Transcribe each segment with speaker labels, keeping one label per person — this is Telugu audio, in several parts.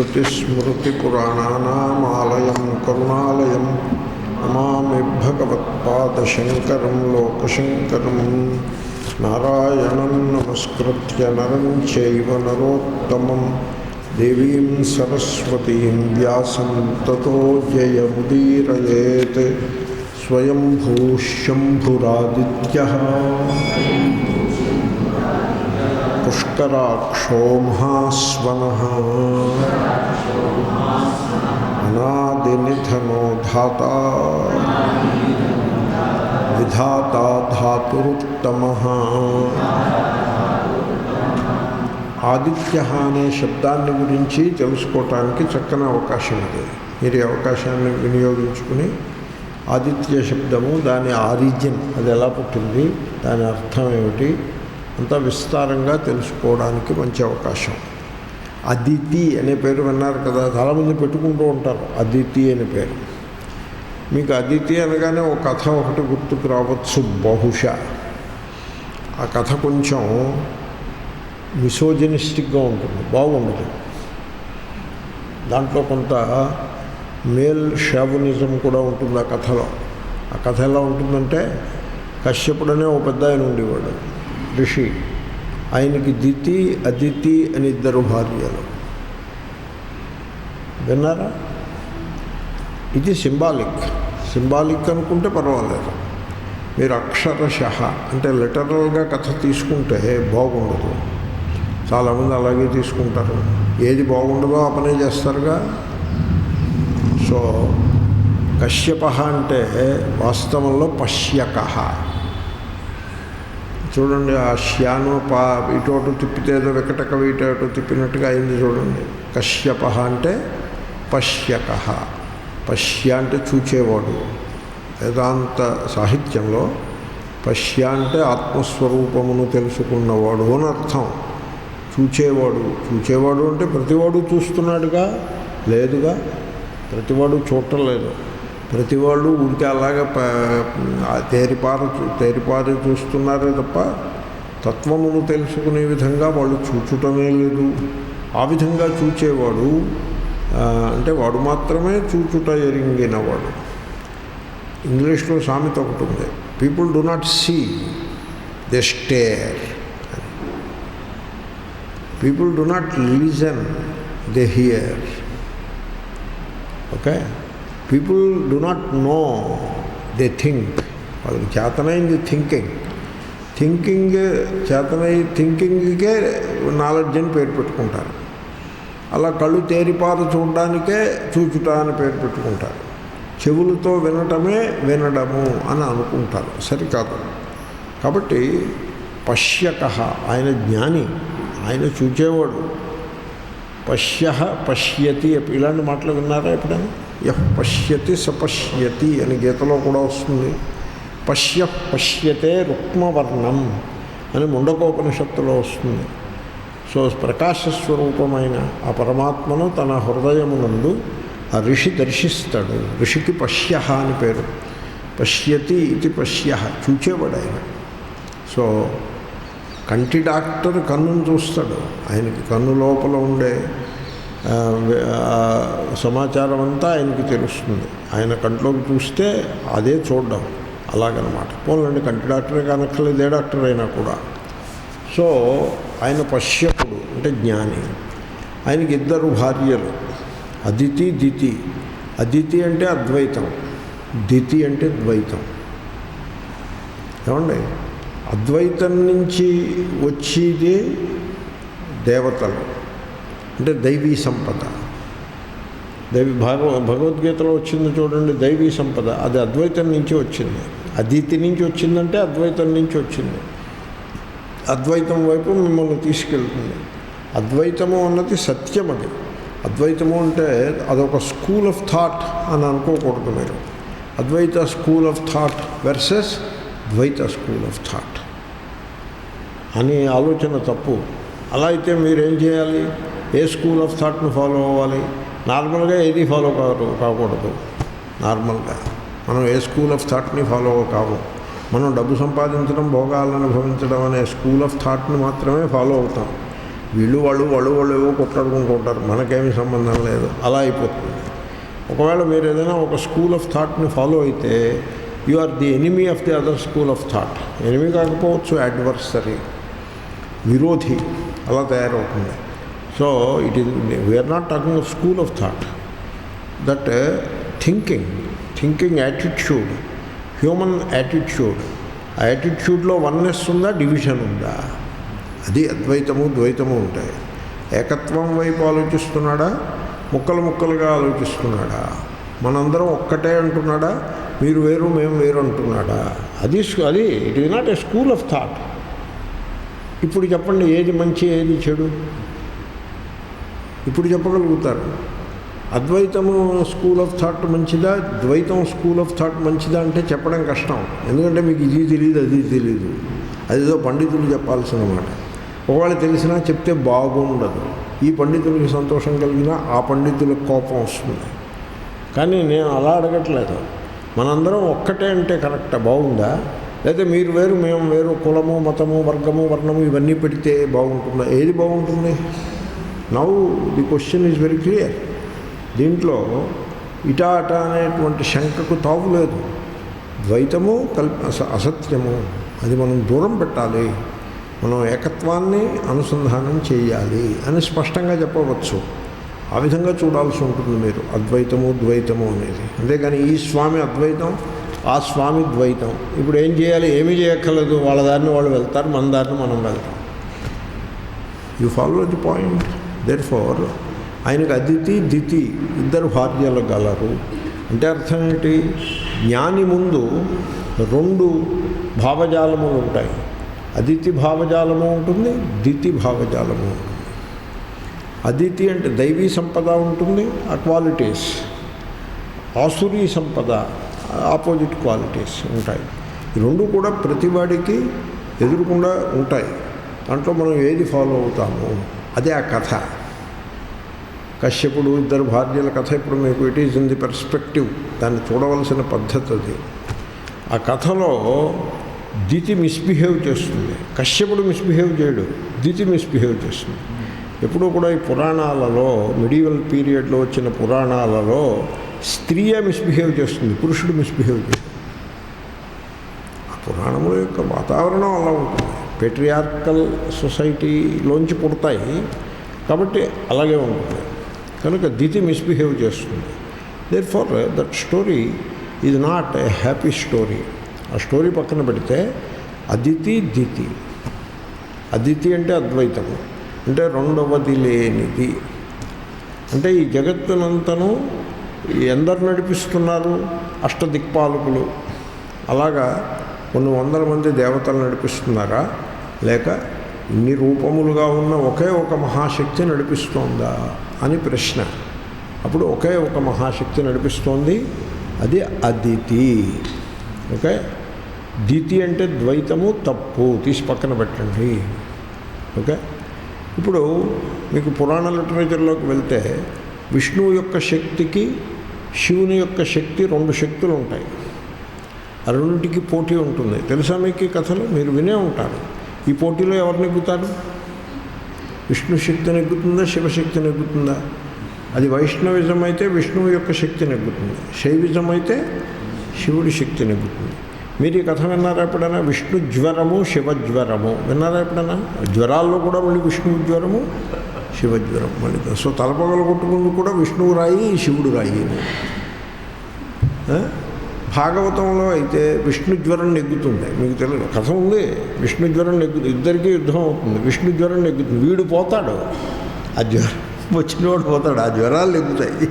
Speaker 1: श्रुतिस्मृतिपुराणानामालयं करुणालयं नमामि भगवत्पादशङ्करं लोकशङ्करं नारायणं नमस्कृत्य नरं चैव नरोत्तमं देवीं सरस्वतीं व्यासं ततो जयमुदीरयेत् स्वयंभूशम्भुरादित्यः पुष्कराक्षो महास्वनः अनादिनिधनो धाता विधाता धातुरुत्तमः ఆదిత్య అనే శబ్దాన్ని గురించి తెలుసుకోవటానికి చక్కని అవకాశం ఉంది. మీరు ఈ అవకాశాన్ని వినియోగించుకుని ఆదిత్య శబ్దము, దాని ఆరిజిన్, అది ఎలా పుట్టింది, దాని అర్థం ఏమిటి అంతా విస్తారంగా తెలుసుకోవడానికి మంచి అవకాశం. అదితి అనే పేరు విన్నారు కదా, చాలామంది పెట్టుకుంటూ ఉంటారు అదితి అనే పేరు. మీకు అదితి అనగానే ఒక కథ ఒకటి గుర్తుకు రావచ్చు బహుశా. ఆ కథ కొంచెం మిసోజినిస్టిక్గా ఉంటుంది, బాగుండదు. దాంట్లో కొంత మేల్ షావునిజం కూడా ఉంటుంది ఆ కథలో. ఆ కథ ఎలా ఉంటుందంటే, కశ్యపుడనే ఒక పెద్ద ఆయన ఉండేవాడు, ఋషి. ఆయనకి దితి అదితి అని ఇద్దరు భార్యలు. విన్నారా? ఇది సింబాలిక్ అనుకుంటే పర్వాలేదు. మీరు అక్షరశః అంటే లిటరల్గా కథ తీసుకుంటే బాగుండదు. చాలామంది అలాగే తీసుకుంటారు. ఏది బాగుండదో ఆ పనే చేస్తారుగా. సో కశ్యప అంటే వాస్తవంలో పశ్యక. చూడండి, ఆ శ్యాను ఇటు తిప్పితే ఏదో వికటక ఇటు తిప్పినట్టుగా అయింది చూడండి. కశ్యప అంటే పశ్యక. పశ్య అంటే చూచేవాడు. వేదాంత సాహిత్యంలో పశ్య అంటే ఆత్మస్వరూపమును తెలుసుకున్నవాడు అని అర్థం. చూచేవాడు అంటే ప్రతివాడు చూస్తున్నాడుగా, లేదుగా, ప్రతివాడు చూడటం లేదు. ప్రతివాళ్ళు ఊరికే అలాగా తేరిపారి చూస్తున్నారే తప్ప తత్వమును తెలుసుకునే విధంగా వాళ్ళు చూచుటమే లేదు. ఆ విధంగా చూచేవాడు అంటే వాడు మాత్రమే చూచుట ఎరింగినవాడు. ఇంగ్లీష్లో సామెత ఒకటి ఉంది, people do not see, they stare. People do not listen, they hear. Okay, people do not know, they think. వాళ్ళకి చేతనైంది థింకింగ్ థింకింగ్కే నాలెడ్జ్ అని పేరు పెట్టుకుంటారు. అలా కళ్ళు తేరిపారు చూడడానికే చూచుట అని పేరు పెట్టుకుంటారు. చెవులతో వినడము అని అనుకుంటారు. సరికాదు. కాబట్టి పశ్యక, ఆయన జ్ఞాని, ఆయన చూచేవాడు. పశ్యతి, ఇలాంటి మాటలు విన్నారా ఎప్పుడైనా? పశ్యతి సపశ్యతి అని గీతలో కూడా వస్తుంది. పశ్యతే రుక్మవర్ణం అని ముండకోపనిషత్తులో వస్తుంది. సో ప్రకాశస్వరూపమైన ఆ పరమాత్మను తన హృదయమునందు ఆ ఋషి దర్శిస్తాడు. ఋషికి పశ్య అని పేరు. పశ్యతి ఇది పశ్య, చూచేవాడు ఆయన. సో కంటి డాక్టర్ కన్నును చూస్తాడు. ఆయనకి కన్ను లోపల ఉండే సమాచారం అంతా ఆయనకి తెలుస్తుంది. ఆయన కంట్లోకి చూస్తే అదే చూడడం, అలాగనమాట. పోలండి, కంటి డాక్టరే కానక్కర్లేదు, ఏ డాక్టర్ అయినా కూడా. సో ఆయన పశ్యకుడు అంటే జ్ఞాని. ఆయనకి ఇద్దరు భార్యలు, అదితి దితి. అదితి అంటే అద్వైతం, దితి అంటే ద్వైతం. ఏమండి, అద్వైతం నుంచి వచ్చేది దేవతలు అంటే దైవీ సంపద. భగవద్గీతలో వచ్చింది చూడండి, దైవీ సంపద. అది అద్వైతం నుంచి వచ్చింది. అదితి నుంచి వచ్చిందంటే అద్వైతం నుంచి వచ్చింది. అద్వైతం వైపు మిమ్మల్ని తీసుకెళ్తుంది. అద్వైతము అన్నది సత్యం. అది అద్వైతము అంటే అదొక స్కూల్ ఆఫ్ థాట్ అని అనుకోకూడదు మీరు. అద్వైత స్కూల్ ఆఫ్ థాట్ వర్సెస్ ద్వైత స్కూల్ ఆఫ్ థాట్ అని ఆలోచన తప్పు. అలా అయితే మీరేం చేయాలి? ఏ స్కూల్ ఆఫ్ థాట్ను ఫాలో అవ్వాలి? నార్మల్గా ఏది ఫాలో కాకూడదు. నార్మల్గా మనం ఏ స్కూల్ ఆఫ్ థాట్ని ఫాలో కావు. మనం డబ్బు సంపాదించడం, భోగాలను అనుభవించడం అనే స్కూల్ ఆఫ్ థాట్ని మాత్రమే ఫాలో అవుతాం. వీళ్ళు వాళ్ళు ఏవో కొట్లాడుకుంటూ ఉంటారు, మనకేమీ సంబంధం లేదు, అలా అయిపోతుంది. ఒకవేళ మీరు ఏదైనా ఒక స్కూల్ ఆఫ్ థాట్ని ఫాలో అయితే you are the enemy of the other school of thought. Enemy కాకపోవచ్చు, అడ్వర్సరీ, విరోధి, అలా తయారవుతుంది. So it is, we are not talking of school of thought, that thinking attitude, human attitude. ఆ యాటిట్యూడ్లో వన్నెస్ ఉందా, డివిజన్ ఉందా, అది అద్వైతము ద్వైతము ఉంటాయి. ఏకత్వం వైపు ఆలోచిస్తున్నాడా, ముక్కలుగా ఆలోచిస్తున్నాడా, మనందరం ఒక్కటే అంటున్నాడా, మీరు వేరు మేము వేరు అంటున్నాడా, అది it is not a school of thought. ఇప్పుడు చెప్పండి, ఏది మంచి ఏది చెడు ఇప్పుడు చెప్పగలుగుతారు. అద్వైతము స్కూల్ ఆఫ్ థాట్ మంచిదా, ద్వైతం స్కూల్ ఆఫ్ థాట్ మంచిదా అంటే చెప్పడం కష్టం. ఎందుకంటే మీకు ఇది తెలియదు, అది తెలియదు, అదేదో పండితులు చెప్పాల్సిన మాట. ఒకవేళ తెలిసినా చెప్తే బాగుండదు. ఈ పండితులకి సంతోషం కలిగినా ఆ పండితులకు కోపం వస్తుంది. కానీ నేను అలా అడగట్లేదు. మనందరం ఒక్కటే అంటే కరెక్టా, బాగుందా, లేదా మీరు వేరు మేము వేరు, కులము మతము వర్గము వర్ణము ఇవన్నీ పెడితే బాగుంటుందా, ఏది బాగుంటుంది? Now the question is very clear. దీంట్లో ఇటా అటా అనేటువంటి శంకకు తావు లేదు. ద్వైతము అసత్యము, అది మనం దూరం పెట్టాలి, మనం ఏకత్వాన్ని అనుసంధానం చేయాలి అని స్పష్టంగా చెప్పవచ్చు. ఆ విధంగా చూడాల్సి ఉంటుంది మీరు అద్వైతము ద్వైతము అనేది. అంతేగాని ఈ స్వామి అద్వైతం, ఆ స్వామి ద్వైతం. ఇప్పుడు ఏం చేయాలి, ఏమీ చేయక్కర్లేదు, వాళ్ళ దారిని వాళ్ళు వెళ్తారు, మన దారిని మనం వెళ్తాం. You follow the point. Therefore ఆయనకు అదితి దితి ఇద్దరు భార్యలు గలరు అంటే అర్థం ఏంటి? జ్ఞాని ముందు రెండు భావజాలములు ఉంటాయి. అదితి భావజాలము ఉంటుంది, దితి భావజాలము ఉంటుంది. అదితి అంటే దైవీ సంపద ఉంటుంది, ఆ క్వాలిటీస్. ఆసురీ సంపద, ఆపోజిట్ క్వాలిటీస్ ఉంటాయి. ఈ రెండు కూడా ప్రతివాడికి ఎదురుకుండా ఉంటాయి. దాంట్లో మనం ఏది ఫాలో అవుతాము, అదే ఆ కథ. కశ్యపుడు ఇద్దరు భార్యల కథ ఇప్పుడు మీకు it is in the perspective, దాన్ని చూడవలసిన పద్ధతి అది. ఆ కథలో దితి మిస్బిహేవ్ చేస్తుంది, కశ్యపుడు మిస్బిహేవ్ చేయడు, దితి మిస్బిహేవ్ చేస్తుంది. ఎప్పుడూ కూడా ఈ పురాణాలలో, మిడీవల్ పీరియడ్లో వచ్చిన పురాణాలలో స్త్రీయే మిస్బిహేవ్ చేస్తుంది, పురుషుడు మిస్బిహేవ్ చేస్తుంది. ఆ పురాణముల యొక్క వాతావరణం అలా ఉంటుంది. పెట్రియార్కల్ సొసైటీలోంచి పుడతాయి కాబట్టి అలాగే ఉంటుంది. కనుక దితి మిస్బిహేవ్ చేస్తుంది. Therefore that story is not a happy story. ఆ స్టోరీ పక్కన పెడితే అదితి దితి. అదితి అంటే అద్వైతము, అంటే రెండవది లేనిది. అంటే ఈ జగత్తునంతను ఎందరు నడిపిస్తున్నారు? అష్టదిక్పాలకులు. అలాగా కొన్ని వందల మంది దేవతలు నడిపిస్తున్నారా, లేక ఇన్ని రూపములుగా ఉన్న ఒకే ఒక మహాశక్తి నడిపిస్తోందా అని ప్రశ్న. అప్పుడు ఒకే ఒక మహాశక్తి నడిపిస్తోంది, అది అదితి. ఓకే. దితి అంటే ద్వైతము తప్పు, తీసి పక్కన పెట్టండి. ఓకే. ఇప్పుడు మీకు పురాణ లిటరేచర్లోకి వెళ్తే విష్ణువు యొక్క శక్తికి శివుని యొక్క శక్తి, రెండు శక్తులు ఉంటాయి. ఆ రెండింటికి పోటీ ఉంటుంది. తెలుసా మీకు ఈ కథలు? మీరు వినే ఉంటారు. ఈ పోటీలో ఎవరు నెగ్గుతారు? విష్ణు శక్తి నెగ్గుతుందా, శివశక్తి నెగ్గుతుందా? అది వైష్ణవిజం అయితే విష్ణువు యొక్క శక్తి నెగ్గుతుంది, శైవిజం అయితే శివుడి శక్తి నెగ్గుతుంది. మీరు ఈ కథ విన్నారా ఎప్పుడైనా? విష్ణు జ్వరము శివజ్వరము విన్నారా ఎప్పుడైనా? జ్వరాల్లో కూడా మళ్ళీ విష్ణువు జ్వరము శివజ్వరం మళ్ళీ. సో తలపగలు కొట్టుకుంటూ కూడా విష్ణువు రాయి శివుడు రాయి. భాగవతంలో అయితే విష్ణు జ్వరం నెగ్గుతుంది. మీకు తెలియదు, కథ ఉంది. విష్ణు జ్వరం నెగ్గుతుంది, ఇద్దరికీ యుద్ధం అవుతుంది. విష్ణు జ్వరం నెగ్గుతుంది, వీడు పోతాడు, ఆ జ్వరం వచ్చినవాడు పోతాడు, ఆ జ్వరాలు నెగ్గుతాయి.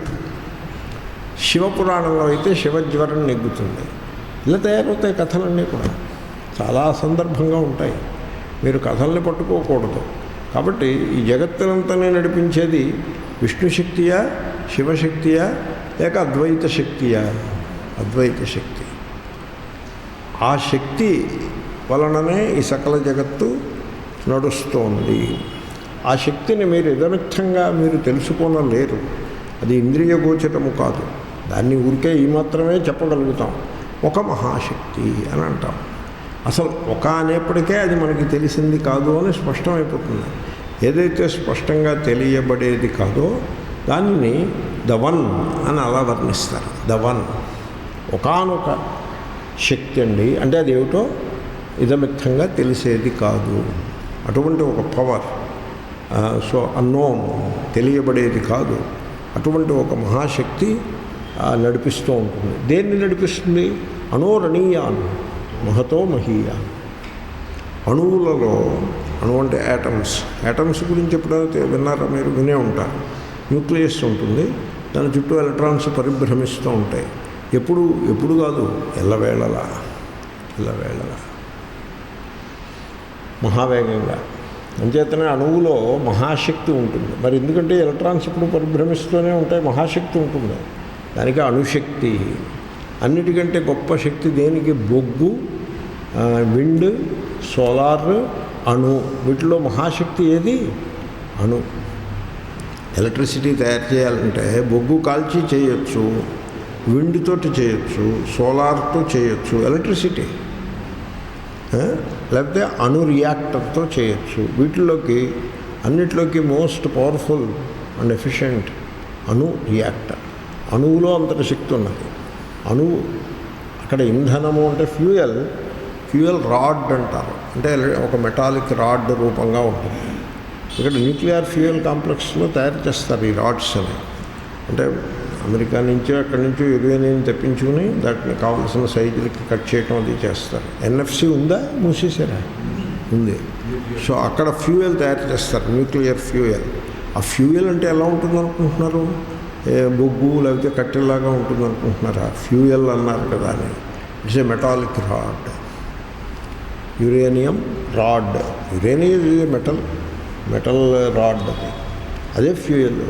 Speaker 1: శివపురాణంలో అయితే శివజ్వరం నెగ్గుతుంది. ఇలా తయారవుతాయి కథలన్నీ కూడా. చాలా సందర్భంగా ఉంటాయి. మీరు కథల్ని పట్టుకోకూడదు. కాబట్టి ఈ జగత్తునంతనే నడిపించేది విష్ణు శక్తియా, శివశక్తియా, లేక అద్వైత శక్తియా? అద్వైత శక్తి. ఆ శక్తి వలననే ఈ సకల జగత్తు నడుస్తోంది. ఆ శక్తిని మీరు యథమిత్తంగా మీరు తెలుసుకోనలేరు. అది ఇంద్రియ గోచరము కాదు. దాన్ని ఊరికే ఈ మాత్రమే చెప్పగలుగుతాం, ఒక మహాశక్తి అని అంటాం. అసలు ఒక అనేప్పటికే అది మనకి తెలిసింది కాదు అని స్పష్టమైపోతుంది. ఏదైతే స్పష్టంగా తెలియబడేది కాదో దానిని ద వన్ అని అలా వర్ణిస్తారు. ద వన్ ఒకానొక శక్తి అండి, అంటే అది ఏమిటో ఇదమిత్తంగా తెలిసేది కాదు. అటువంటి ఒక పవర్, సో అన్నోన్, తెలియబడేది కాదు, అటువంటి ఒక మహాశక్తి నడిపిస్తూ ఉంటుంది. దేన్ని నడిపిస్తుంది? అనోరణీయాన్ మహతో మహీయాన్. అణువులలో, అణువు అంటే యాటమ్స్ గురించి ఎప్పుడైతే విన్నారా మీరు? వినే ఉంటారు. న్యూక్లియస్ ఉంటుంది, దాని చుట్టూ ఎలక్ట్రాన్స్ పరిభ్రమిస్తూ ఉంటాయి. ఎప్పుడు కాదు, ఎల్లవేళలా మహావేగంగా. అంచేతనే అణువులో మహాశక్తి ఉంటుంది. మరి ఎందుకంటే ఎలక్ట్రాన్స్ ఇప్పుడు పరిభ్రమిస్తూనే ఉంటాయి, మహాశక్తి ఉంటుంది. దానికి అణుశక్తి. అన్నిటికంటే గొప్ప శక్తి దేనికి? బొగ్గు, విండ్, సోలార్, అణు. వీటిలో మహాశక్తి ఏది? అణు. ఎలక్ట్రిసిటీ తయారు చేయాలంటే బొగ్గు కాల్చి చేయొచ్చు, విండ్ తోటి చేయొచ్చు, సోలార్తో చేయొచ్చు ఎలక్ట్రిసిటీ, లేకపోతే అణు రియాక్టర్తో చేయొచ్చు. వీటిలోకి అన్నిట్లోకి మోస్ట్ పవర్ఫుల్ అండ్ ఎఫిషియెంట్ అణు రియాక్టర్. అణువులో అంతటి శక్తి ఉన్నది. అణువు అక్కడ ఇంధనము అంటే ఫ్యూయల్ రాడ్ అంటారు, అంటే ఒక మెటాలిక్ రాడ్ రూపంగా ఉంటుంది. ఇక్కడ న్యూక్లియర్ ఫ్యూయల్ కాంప్లెక్స్లో తయారు చేస్తారు ఈ రాడ్స్ అని. అంటే అమెరికా నుంచో అక్కడి నుంచో యురేనియం తెప్పించుకుని దాటిని కావాల్సిన సైజులకి కట్ చేయటం అది చేస్తారు. ఎన్ఎఫ్సి ఉందా? మూసేసారా? ఉంది. సో అక్కడ ఫ్యూయల్ తయారు చేస్తారు, న్యూక్లియర్ ఫ్యూయల్. ఆ ఫ్యూయల్ అంటే ఎలా ఉంటుంది అనుకుంటున్నారు? బొగ్గు లేకపోతే కట్టెలాగా ఉంటుంది అనుకుంటున్నారా? ఫ్యూయల్ అన్నారు కదా అని. It's a metallic rod, uranium rod. Uranium ఇది మెటల్ రాడ్, అదే ఫ్యూయల్.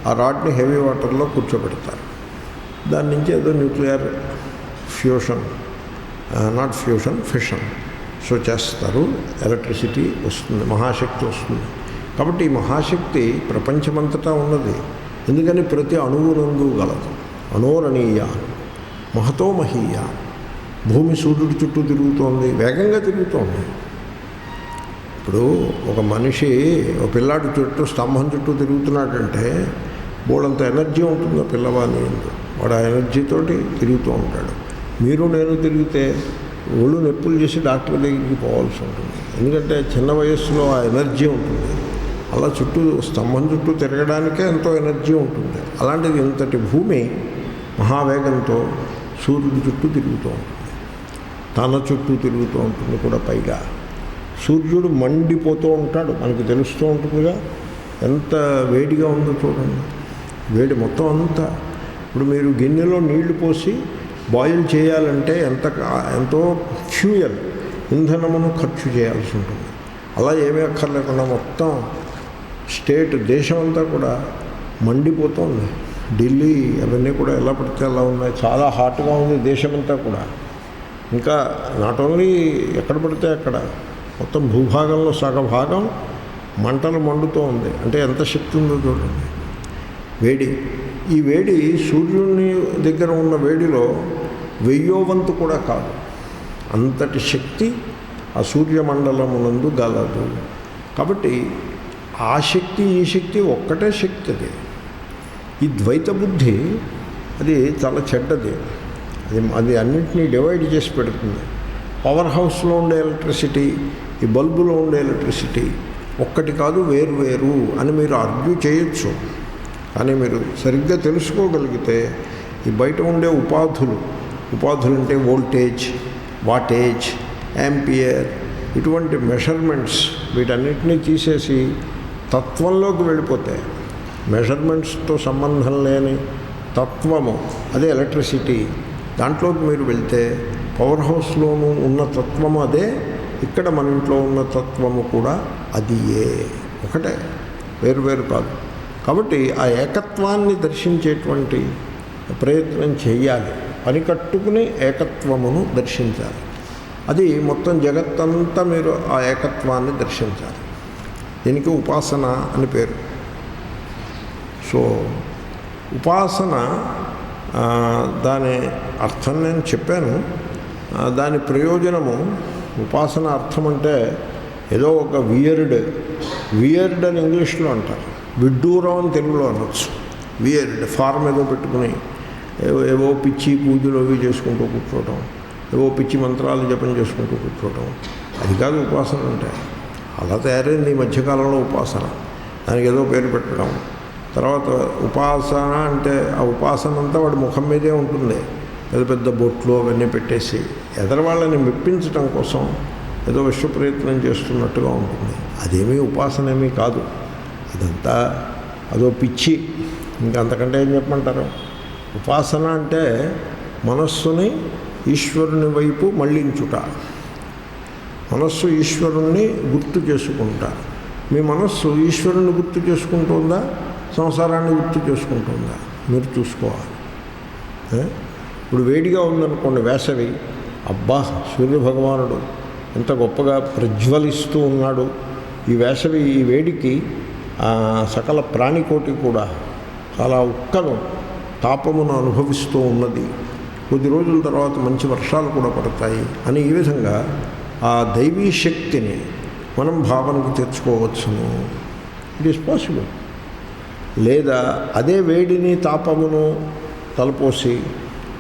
Speaker 1: ఆ రాడ్ని హెవీ వాటర్లో కూర్చోబెడతారు. దాని నుంచి ఏదో న్యూక్లియర్ ఫిషన్ సో చేస్తారు. ఎలక్ట్రిసిటీ వస్తుంది, మహాశక్తి వస్తుంది. కాబట్టి ఈ మహాశక్తి ప్రపంచమంతటా ఉన్నది. ఎందుకని ప్రతి అణువునందు గలదు. అనోరణీయాన్ మహతో మహీయాన్. భూమి సూర్యుడి చుట్టూ తిరుగుతోంది, వేగంగా తిరుగుతోంది. ఇప్పుడు ఒక మనిషి, ఒక పిల్లాడి చుట్టూ, స్తంభం చుట్టూ తిరుగుతున్నాడంటే బోడంత ఎనర్జీ ఉంటుంది ఆ పిల్లవాడిని. వాడు ఆ ఎనర్జీతోటి తిరుగుతూ ఉంటాడు. మీరు నేను తిరిగితే ఒళ్ళు నొప్పులు చేసి డాక్టర్ దగ్గరికి పోవాల్సి ఉంటుంది. ఎందుకంటే చిన్న వయస్సులో ఆ ఎనర్జీ ఉంటుంది. అలా స్తంభం చుట్టూ తిరగడానికే ఎంతో ఎనర్జీ ఉంటుంది. అలాంటిది ఇంతటి భూమి మహావేగంతో సూర్యుడి చుట్టూ తిరుగుతూ ఉంటుంది, తన చుట్టూ తిరుగుతూ ఉంటుంది కూడా. పైగా సూర్యుడు మండిపోతూ ఉంటాడు, మనకి తెలుస్తూ ఉంటుందిగా ఎంత వేడిగా ఉందో చూడండి. వేడి మొత్తం అంతా. ఇప్పుడు మీరు గిన్నెలో నీళ్లు పోసి బాయిల్ చేయాలంటే ఎంతో ఫ్యూయల్, ఇంధనమును ఖర్చు చేయాల్సి ఉంటుంది. అలా ఏమీ అక్కర్లేకుండా మొత్తం దేశం అంతా కూడా మండిపోతుంది. ఢిల్లీ అవన్నీ కూడా ఎలా పడితే అలా ఉన్నాయి. చాలా హాట్గా ఉంది దేశమంతా కూడా. ఇంకా నాట్ ఓన్లీ ఎక్కడ పడితే అక్కడ, మొత్తం భూభాగంలో సగభాగం మంటలు మండుతూ ఉంది. అంటే ఎంత శక్తి ఉందో చూడండి. వేడి, ఈ వేడి సూర్యుని దగ్గర ఉన్న వేడిలో 1000వ వంతు కూడా కాదు. అంతటి శక్తి ఆ సూర్యమండలమునందు గలదు. కాబట్టి ఆ శక్తి ఈ శక్తి ఒక్కటే శక్తి. అది ఈ ద్వైత బుద్ధి అది చాలా చెడ్డది. అది అన్నింటినీ డివైడ్ చేసి పెడుతుంది. పవర్ హౌస్లో ఉండే ఎలక్ట్రిసిటీ, ఈ బల్బులో ఉండే ఎలక్ట్రిసిటీ ఒక్కటి కాదు, వేరు అని మీరు ఆర్గ్యూ చేయొచ్చు. కానీ మీరు సరిగ్గా తెలుసుకోగలిగితే ఈ బయట ఉండే ఉపాధులు అంటే వోల్టేజ్, వాటేజ్, యాంపియర్, ఇటువంటి మెషర్మెంట్స్ వీటన్నిటినీ తీసేసి తత్వంలోకి వెళ్ళిపోతే, మెషర్మెంట్స్తో సంబంధం లేని తత్వము అదే ఎలక్ట్రిసిటీ, దాంట్లోకి మీరు వెళ్తే పవర్ హౌస్లోనూ ఉన్న తత్వము అదే, ఇక్కడ మన ఇంట్లో ఉన్న తత్వము కూడా అది ఒకటే, వేరు కాదు. కాబట్టి ఆ ఏకత్వాన్ని దర్శించేటువంటి ప్రయత్నం చేయాలి. పని కట్టుకుని ఏకత్వమును దర్శించాలి. అది మొత్తం జగత్తంతా మీరు ఆ ఏకత్వాన్ని దర్శించాలి. దీనికి ఉపాసన అని పేరు. సో ఉపాసన దాని అర్థం నేను చెప్పాను. దాని ప్రయోజనము, ఉపాసన అర్థం అంటే ఏదో ఒక వియర్డ్ అని ఇంగ్లీష్లో అంటారు, విడ్డూరం అని తెలుగులో అనొచ్చు. వియర్డ్ ఫార్మ్ ఏదో పెట్టుకుని ఏవో పిచ్చి పూజలు అవి చేసుకుంటూ కూర్చోవటం, ఏవో పిచ్చి మంత్రాలు జపం చేసుకుంటూ కూర్చోవటం, అది కాదు ఉపాసన అంటే. అలా తయారైంది ఈ మధ్యకాలంలో ఉపాసన. దానికి ఏదో పేరు పెట్టడం, తర్వాత ఉపాసన అంటే ఆ ఉపాసన అంతా వాడి ముఖం మీదే ఉంటుంది. పెద్ద పెద్ద బొట్లు అవన్నీ పెట్టేసి ఎదరవాళ్ళని మెప్పించడం కోసం ఏదో విశ్వ ప్రయత్నం చేస్తున్నట్టుగా ఉంటుంది. అదేమీ ఉపాసన ఏమీ కాదు, అదంతా అదో పిచ్చి. ఇంకా అంతకంటే ఏం చెప్పమంటారు? ఉపాసన అంటే మనస్సుని ఈశ్వరుని వైపు మళ్ళించుట, మనస్సు ఈశ్వరుణ్ణి గుర్తు చేసుకుంటా. మీ మనస్సు ఈశ్వరుని గుర్తు చేసుకుంటుందా, సంసారాన్ని గుర్తు చేసుకుంటుందా? మీరు చూసుకోవాలి. ఇప్పుడు వేడిగా ఉందనుకోండి, వేసవి, అబ్బా సూర్యభగవానుడు ఎంత గొప్పగా ప్రజ్వలిస్తూ ఉన్నాడు. ఈ వేసవి, ఈ వేడికి సకల ప్రాణికోటి కూడా చాలా ఉక్కను తాపమును అనుభవిస్తూ ఉన్నది. కొద్ది రోజుల తర్వాత మంచి వర్షాలు కూడా పడతాయి అని ఈ విధంగా ఆ దైవీ శక్తిని మనం భావనకు తెచ్చుకోవచ్చును. It is possible. లేదా అదే వేడిని తాపమును తలపోసి,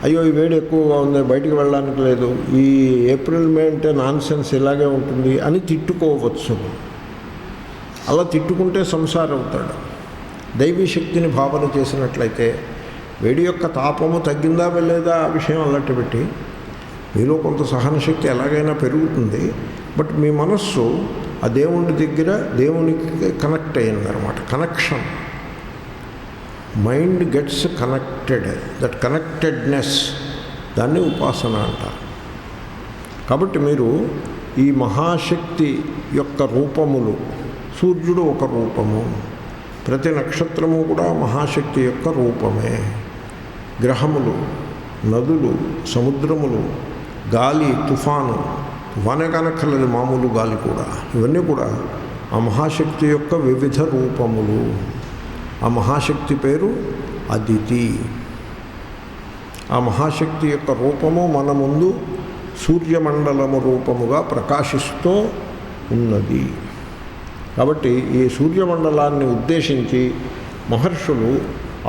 Speaker 1: అయ్యో ఈ వేడి ఎక్కువగా ఉంది, బయటికి వెళ్ళడానికి లేదు, ఈ ఏప్రిల్ మే అంటే నాన్సెన్స్ ఇలాగే ఉంటుంది అని తిట్టుకోవచ్చు. అలా తిట్టుకుంటే సంసారం అవుతాడు. దైవీ శక్తిని భావన చేసినట్లయితే వేడి యొక్క తాపము తగ్గిందా వెళ్ళేదా ఆ విషయం అల్లట్టు పెట్టి మీలో కొంత సహనశక్తి ఎలాగైనా పెరుగుతుంది. బట్ మీ మనస్సు ఆ దేవుడి దగ్గర దేవునికి కనెక్ట్ అయ్యిందనమాట. Connection, mind gets connected. That connectedness, దాన్ని ఉపాసన అంటారు. కాబట్టి మీరు ఈ మహాశక్తి యొక్క రూపములు, సూర్యుడు ఒక రూపము, ప్రతి నక్షత్రము కూడా మహాశక్తి యొక్క రూపమే. గ్రహములు, నదులు, సముద్రములు, గాలి, తుఫాను, తుఫానే కానక్కర్లేదు, మామూలు గాలి కూడా, ఇవన్నీ కూడా ఆ మహాశక్తి యొక్క వివిధ రూపములు. ఆ మహాశక్తి పేరు అదితి. ఆ మహాశక్తి యొక్క రూపము మన ముందు సూర్యమండలము రూపముగా ప్రకాశిస్తూ ఉన్నది. కాబట్టి ఈ సూర్యమండలాన్ని ఉద్దేశించి మహర్షులు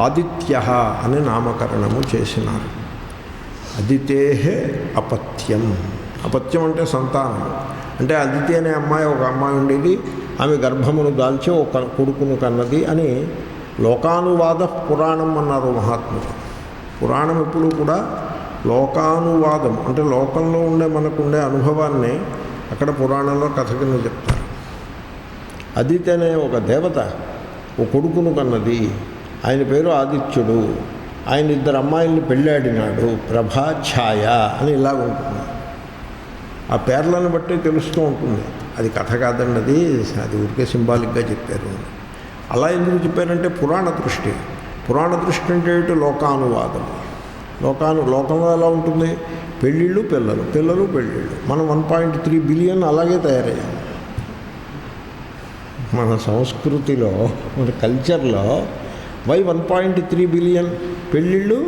Speaker 1: ఆదిత్య అని నామకరణము చేసినారు. అదితేహే అపత్యం. అపత్యం అంటే సంతానం. అంటే అదితి అనే అమ్మాయి, ఒక అమ్మాయి ఉండేది, ఆమె గర్భమును దాల్చి ఒక కొడుకును కన్నది అని లోకానువాద పురాణం అన్నారు మహాత్ములు. పురాణం ఎప్పుడు కూడా లోకానువాదం అంటే లోకంలో ఉండే మనకుండే అనుభవాన్ని అక్కడ పురాణంలో కథ కింద చెప్తారు. అదితి అనే ఒక దేవత ఒక కొడుకును కన్నది, ఆయన పేరు ఆదిత్యుడు. ఆయన ఇద్దరు అమ్మాయిల్ని పెళ్ళాడినాడు, ప్రభా, ఛాయ అని ఇలాగ ఉంటుంది. ఆ పేర్లను బట్టి తెలుస్తూ ఉంటుంది. అది కథ కాదండి, అది ఊరికే సింబాలిక్గా చెప్పారు. అలా ఎందుకు చెప్పారంటే పురాణ దృష్టి. పురాణ దృష్టి అంటే ఏంటి? లోకానువాదం. లోకంలో ఎలా ఉంటుంది? పెళ్ళిళ్ళు, పిల్లలు, పిల్లలు, పెళ్ళిళ్ళు. మనం 1.3 బిలియన్ అలాగే తయారయ్యాం. మన సంస్కృతిలో, మన కల్చర్లో వై 1.3 బిలియన్? పెళ్ళిళ్ళు,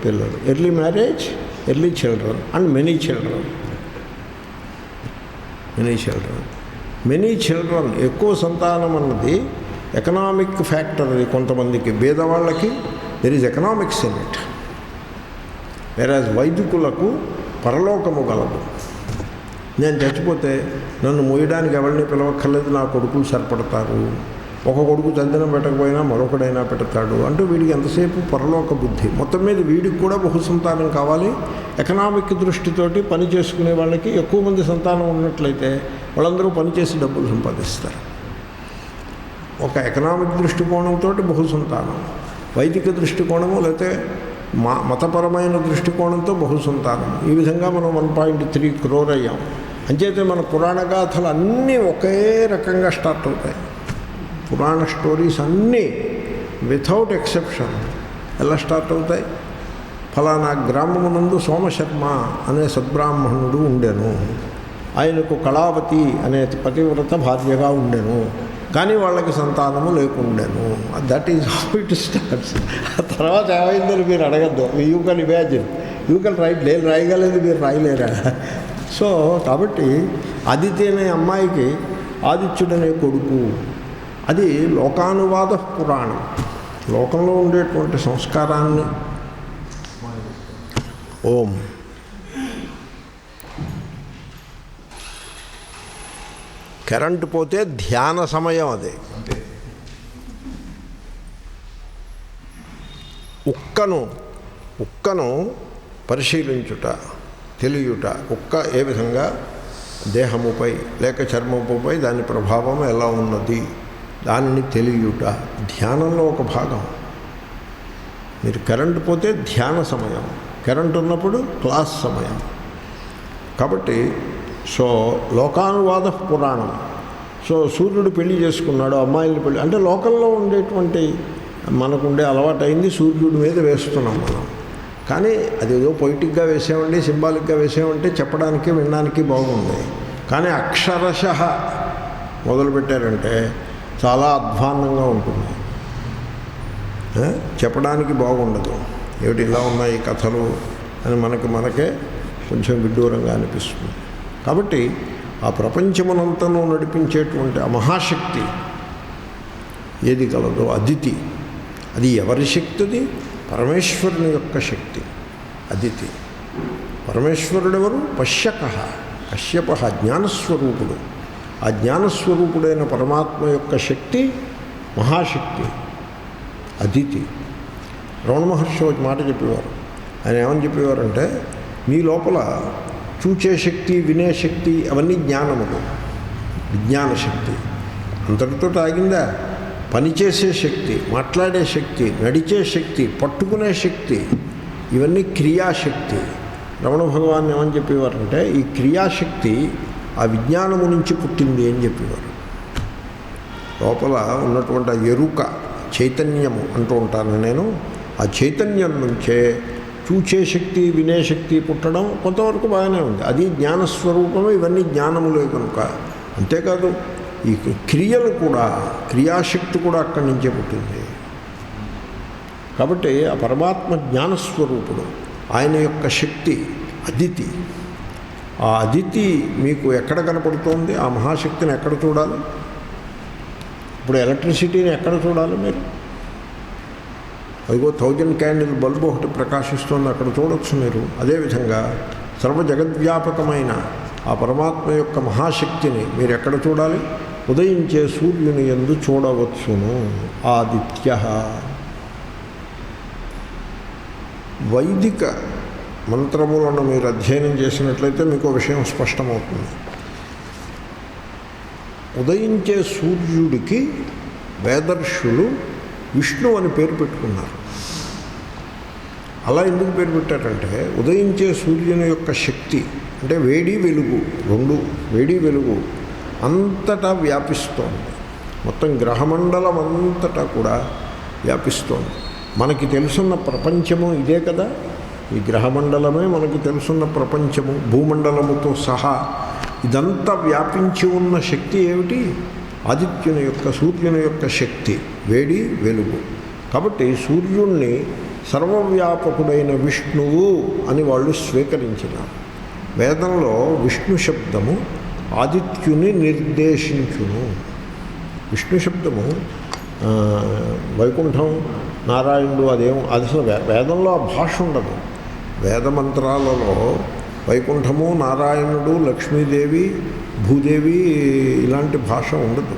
Speaker 1: పిల్లలు, early marriage, early children and many children. Many children, ఎక్కువ సంతానం అన్నది ఎకనామిక్ ఫ్యాక్టర్. అది కొంతమందికి, పేదవాళ్ళకి there is economics in it. వేరాజ్ వైదికులకు పరలోకము గలదు. నేను చచ్చిపోతే నన్ను మోయడానికి ఎవరిని పిలవక్కర్లేదు, నా కొడుకులు సరిపడతారు, ఒక కొడుకు చందనం పెట్టకపోయినా మరొకడైనా పెడతాడు అంటూ వీడికి ఎంతసేపు పరలోక బుద్ధి. మొత్తం మీద వీడికి కూడా బహు సంతానం కావాలి. ఎకనామిక్ దృష్టితోటి పని చేసుకునే వాళ్ళకి ఎక్కువ మంది సంతానం ఉన్నట్లయితే వాళ్ళందరూ పనిచేసి డబ్బులు సంపాదిస్తారు. ఒక ఎకనామిక్ దృష్టికోణంతో బహు సంతానం, వైదిక దృష్టికోణము లేకపోతే మతపరమైన దృష్టికోణంతో బహు సంతానం. ఈ విధంగా మనం 1.3 crore అయ్యాం. అంచేతే మన పురాణ గాథలు అన్నీ ఒకే రకంగా స్టార్ట్ అవుతాయి. పురాణ స్టోరీస్ అన్నీ వితౌట్ ఎక్సెప్షన్ ఎలా స్టార్ట్ అవుతాయి? ఫలానా గ్రామమునందు సోమశర్మ అనే సద్బ్రాహ్మణుడు ఉండెను, ఆయనకు కళావతి అనే పతివ్రత భార్యగా ఉండెను, కానీ వాళ్ళకి సంతానము లేకుండెను. That is how it starts. ఆ తర్వాత ఏమైందని మీరు అడగద్దు. You can imagine, you can write. నేను రాయగలేదు, మీరు రాయలేరా? సో కాబట్టి అదితి అనే అమ్మాయికి ఆదిత్యుడనే కొడుకు, అది లోకానువాద పురాణం. లోకంలో ఉండేటువంటి సంస్కారాన్ని ఓం కరెంటు పోతే ధ్యాన సమయం అది. ఉక్కను పరిశీలించుట, తెలియుట. ఉక్క ఏ విధంగా దేహముపై లేక చర్మముపై దాని ప్రభావం ఎలా ఉన్నది దానిని తెలియుట ధ్యానంలో ఒక భాగం. మీరు కరెంటు పోతే ధ్యాన సమయం, కరెంటు ఉన్నప్పుడు క్లాస్ సమయం. కాబట్టి సో లోకానువాద పురాణం. సో సూర్యుడు పెళ్లి చేసుకున్నాడు, అమ్మాయిని పెళ్లి అంటే లోకంలో ఉండేటువంటి మనకుండే అలవాటు అయింది సూర్యుడి మీద వేస్తున్నాం మనం. కానీ అదేదో పొయిటిక్గా వేసామండి, సింబాలిక్గా వేసామంటే చెప్పడానికి వినడానికి బాగుంది. కానీ అక్షరశః మొదలుపెట్టారంటే చాలా అధ్వాన్నంగా ఉంటుంది, చెప్పడానికి బాగుండదు. ఏమిటి ఇలా ఉన్నాయి కథలు అని మనకే కొంచెం విడ్డూరంగా అనిపిస్తుంది. కాబట్టి ఆ ప్రపంచమునంతను నడిపించేటువంటి ఆ మహాశక్తి ఏది కలదో అదితి, అది ఎవరి శక్తి? అది పరమేశ్వరుని యొక్క శక్తి అదితి. పరమేశ్వరుడు ఎవరు? కశ్యప జ్ఞానస్వరూపుడు. ఆ జ్ఞానస్వరూపుడైన పరమాత్మ యొక్క శక్తి మహాశక్తి అదితి. రమణ మహర్షి ఒక మాట చెప్పేవారు. ఆయన ఏమని చెప్పేవారంటే, మీ లోపల చూచే శక్తి, వినే శక్తి అవన్నీ జ్ఞానములు, విజ్ఞాన శక్తి. అంతటితో ఆగిందా? పనిచేసే శక్తి, మాట్లాడే శక్తి, నడిచే శక్తి, పట్టుకునే శక్తి, ఇవన్నీ క్రియాశక్తి. రమణ భగవాన్ ఏమని చెప్పేవారంటే, ఈ క్రియాశక్తి ఆ విజ్ఞానము నుంచి పుట్టింది అని చెప్పేవారు. లోపల ఉన్నటువంటి ఆ ఎరుక, చైతన్యము అంటూ ఉంటాను నేను. ఆ చైతన్యం నుంచే చూచే శక్తి, వినే శక్తి పుట్టడం కొంతవరకు బాగానే ఉంది. అది జ్ఞానస్వరూపమే, ఇవన్నీ జ్ఞానములే కనుక. అంతేకాదు ఈ క్రియలు కూడా, క్రియాశక్తి కూడా అక్కడి నుంచే పుట్టింది. కాబట్టి ఆ పరమాత్మ జ్ఞానస్వరూపుడు, ఆయన యొక్క శక్తి అదితి. ఆ అదితి మీకు ఎక్కడ కనపడుతోంది? ఆ మహాశక్తిని ఎక్కడ చూడాలి? ఇప్పుడు ఎలక్ట్రిసిటీని ఎక్కడ చూడాలి మీరు? అదిగో 1000 క్యాండిల్ బల్బు ఒకటి ప్రకాశిస్తుంది, అక్కడ చూడవచ్చు మీరు. అదేవిధంగా సర్వ జగద్వ్యాపకమైన ఆ పరమాత్మ యొక్క మహాశక్తిని మీరు ఎక్కడ చూడాలి? ఉదయించే సూర్యుని యందు చూడవచ్చును. ఆదిత్య. వైదిక మంత్రములను మీరు అధ్యయనం చేసినట్లయితే మీకు విషయం స్పష్టమవుతుంది. ఉదయించే సూర్యుడికి వేదర్షులు విష్ణు అని పేరు పెట్టుకున్నారు. అలా ఎందుకు పేరు పెట్టారంటే, ఉదయించే సూర్యుని యొక్క శక్తి అంటే వేడి వెలుగు, రెండు వేడి వెలుగు అంతటా వ్యాపిస్తోంది. మొత్తం గ్రహమండలం అంతటా కూడా వ్యాపిస్తోంది. మనకి తెలుసున్న ప్రపంచము ఇదే కదా. ఈ గ్రహమండలమే మనకి తెలుసున్న ప్రపంచము, భూమండలముతో సహా ఇదంతా వ్యాపించి ఉన్న శక్తి ఏమిటి? ఆదిత్యుని యొక్క, సూర్యుని యొక్క శక్తి, వేడి వెలుగు. కాబట్టి సూర్యుణ్ణి సర్వవ్యాపకుడైన విష్ణువు అని వాళ్ళు స్వీకరించినారు. వేదంలో విష్ణు శబ్దము ఆదిత్యుని నిర్దేశించును. విష్ణు శబ్దము వైకుంఠం, నారాయణుడు అదేం అది అసలు వేదంలో ఆ భాష ఉండదు. వేదమంత్రాలలో వైకుంఠము, నారాయణుడు, లక్ష్మీదేవి, భూదేవి ఇలాంటి భాష ఉండదు.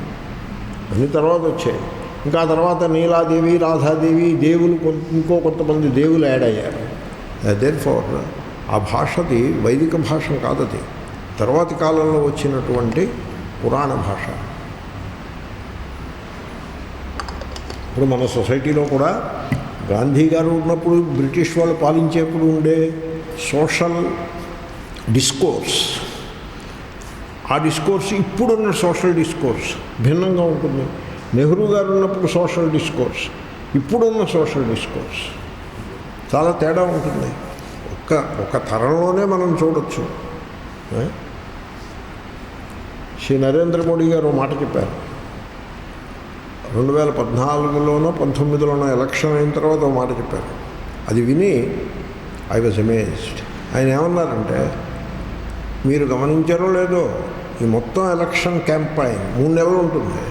Speaker 1: అన్ని తర్వాత వచ్చాయి. ఇంకా తర్వాత నీలాదేవి, రాధాదేవి, దేవులు, ఇంకో కొంతమంది దేవులు యాడ్ అయ్యారు. దేర్ఫోర్ ఆ భాషది వైదిక భాష కాదది, తర్వాతి కాలంలో వచ్చినటువంటి పురాణ భాష. ఇప్పుడు మన సొసైటీలో కూడా గాంధీ గారు ఉన్నప్పుడు, బ్రిటిష్ వాళ్ళు పాలించేప్పుడు ఉండే సోషల్ డిస్కోర్స్, ఆ డిస్కోర్స్ ఇప్పుడున్న సోషల్ డిస్కోర్స్ భిన్నంగా ఉంటుంది. నెహ్రూ గారు ఉన్నప్పుడు సోషల్ డిస్కోర్స్, ఇప్పుడున్న సోషల్ డిస్కోర్స్ చాలా తేడా ఉంటుంది. ఒక తరంలోనే మనం చూడొచ్చు. శ్రీ నరేంద్ర మోడీ గారు మాట చెప్పారు. 2014లోనో 19లోనో ఎలక్షన్ అయిన తర్వాత ఒక మాట చెప్పారు. అది విని ఐ వాజ్ అమేజ్డ్. ఆయన ఏమన్నారంటే, మీరు గమనించారో లేదో, ఈ మొత్తం ఎలక్షన్ క్యాంపెయిన్ 3 నెలలు ఉంటుంది.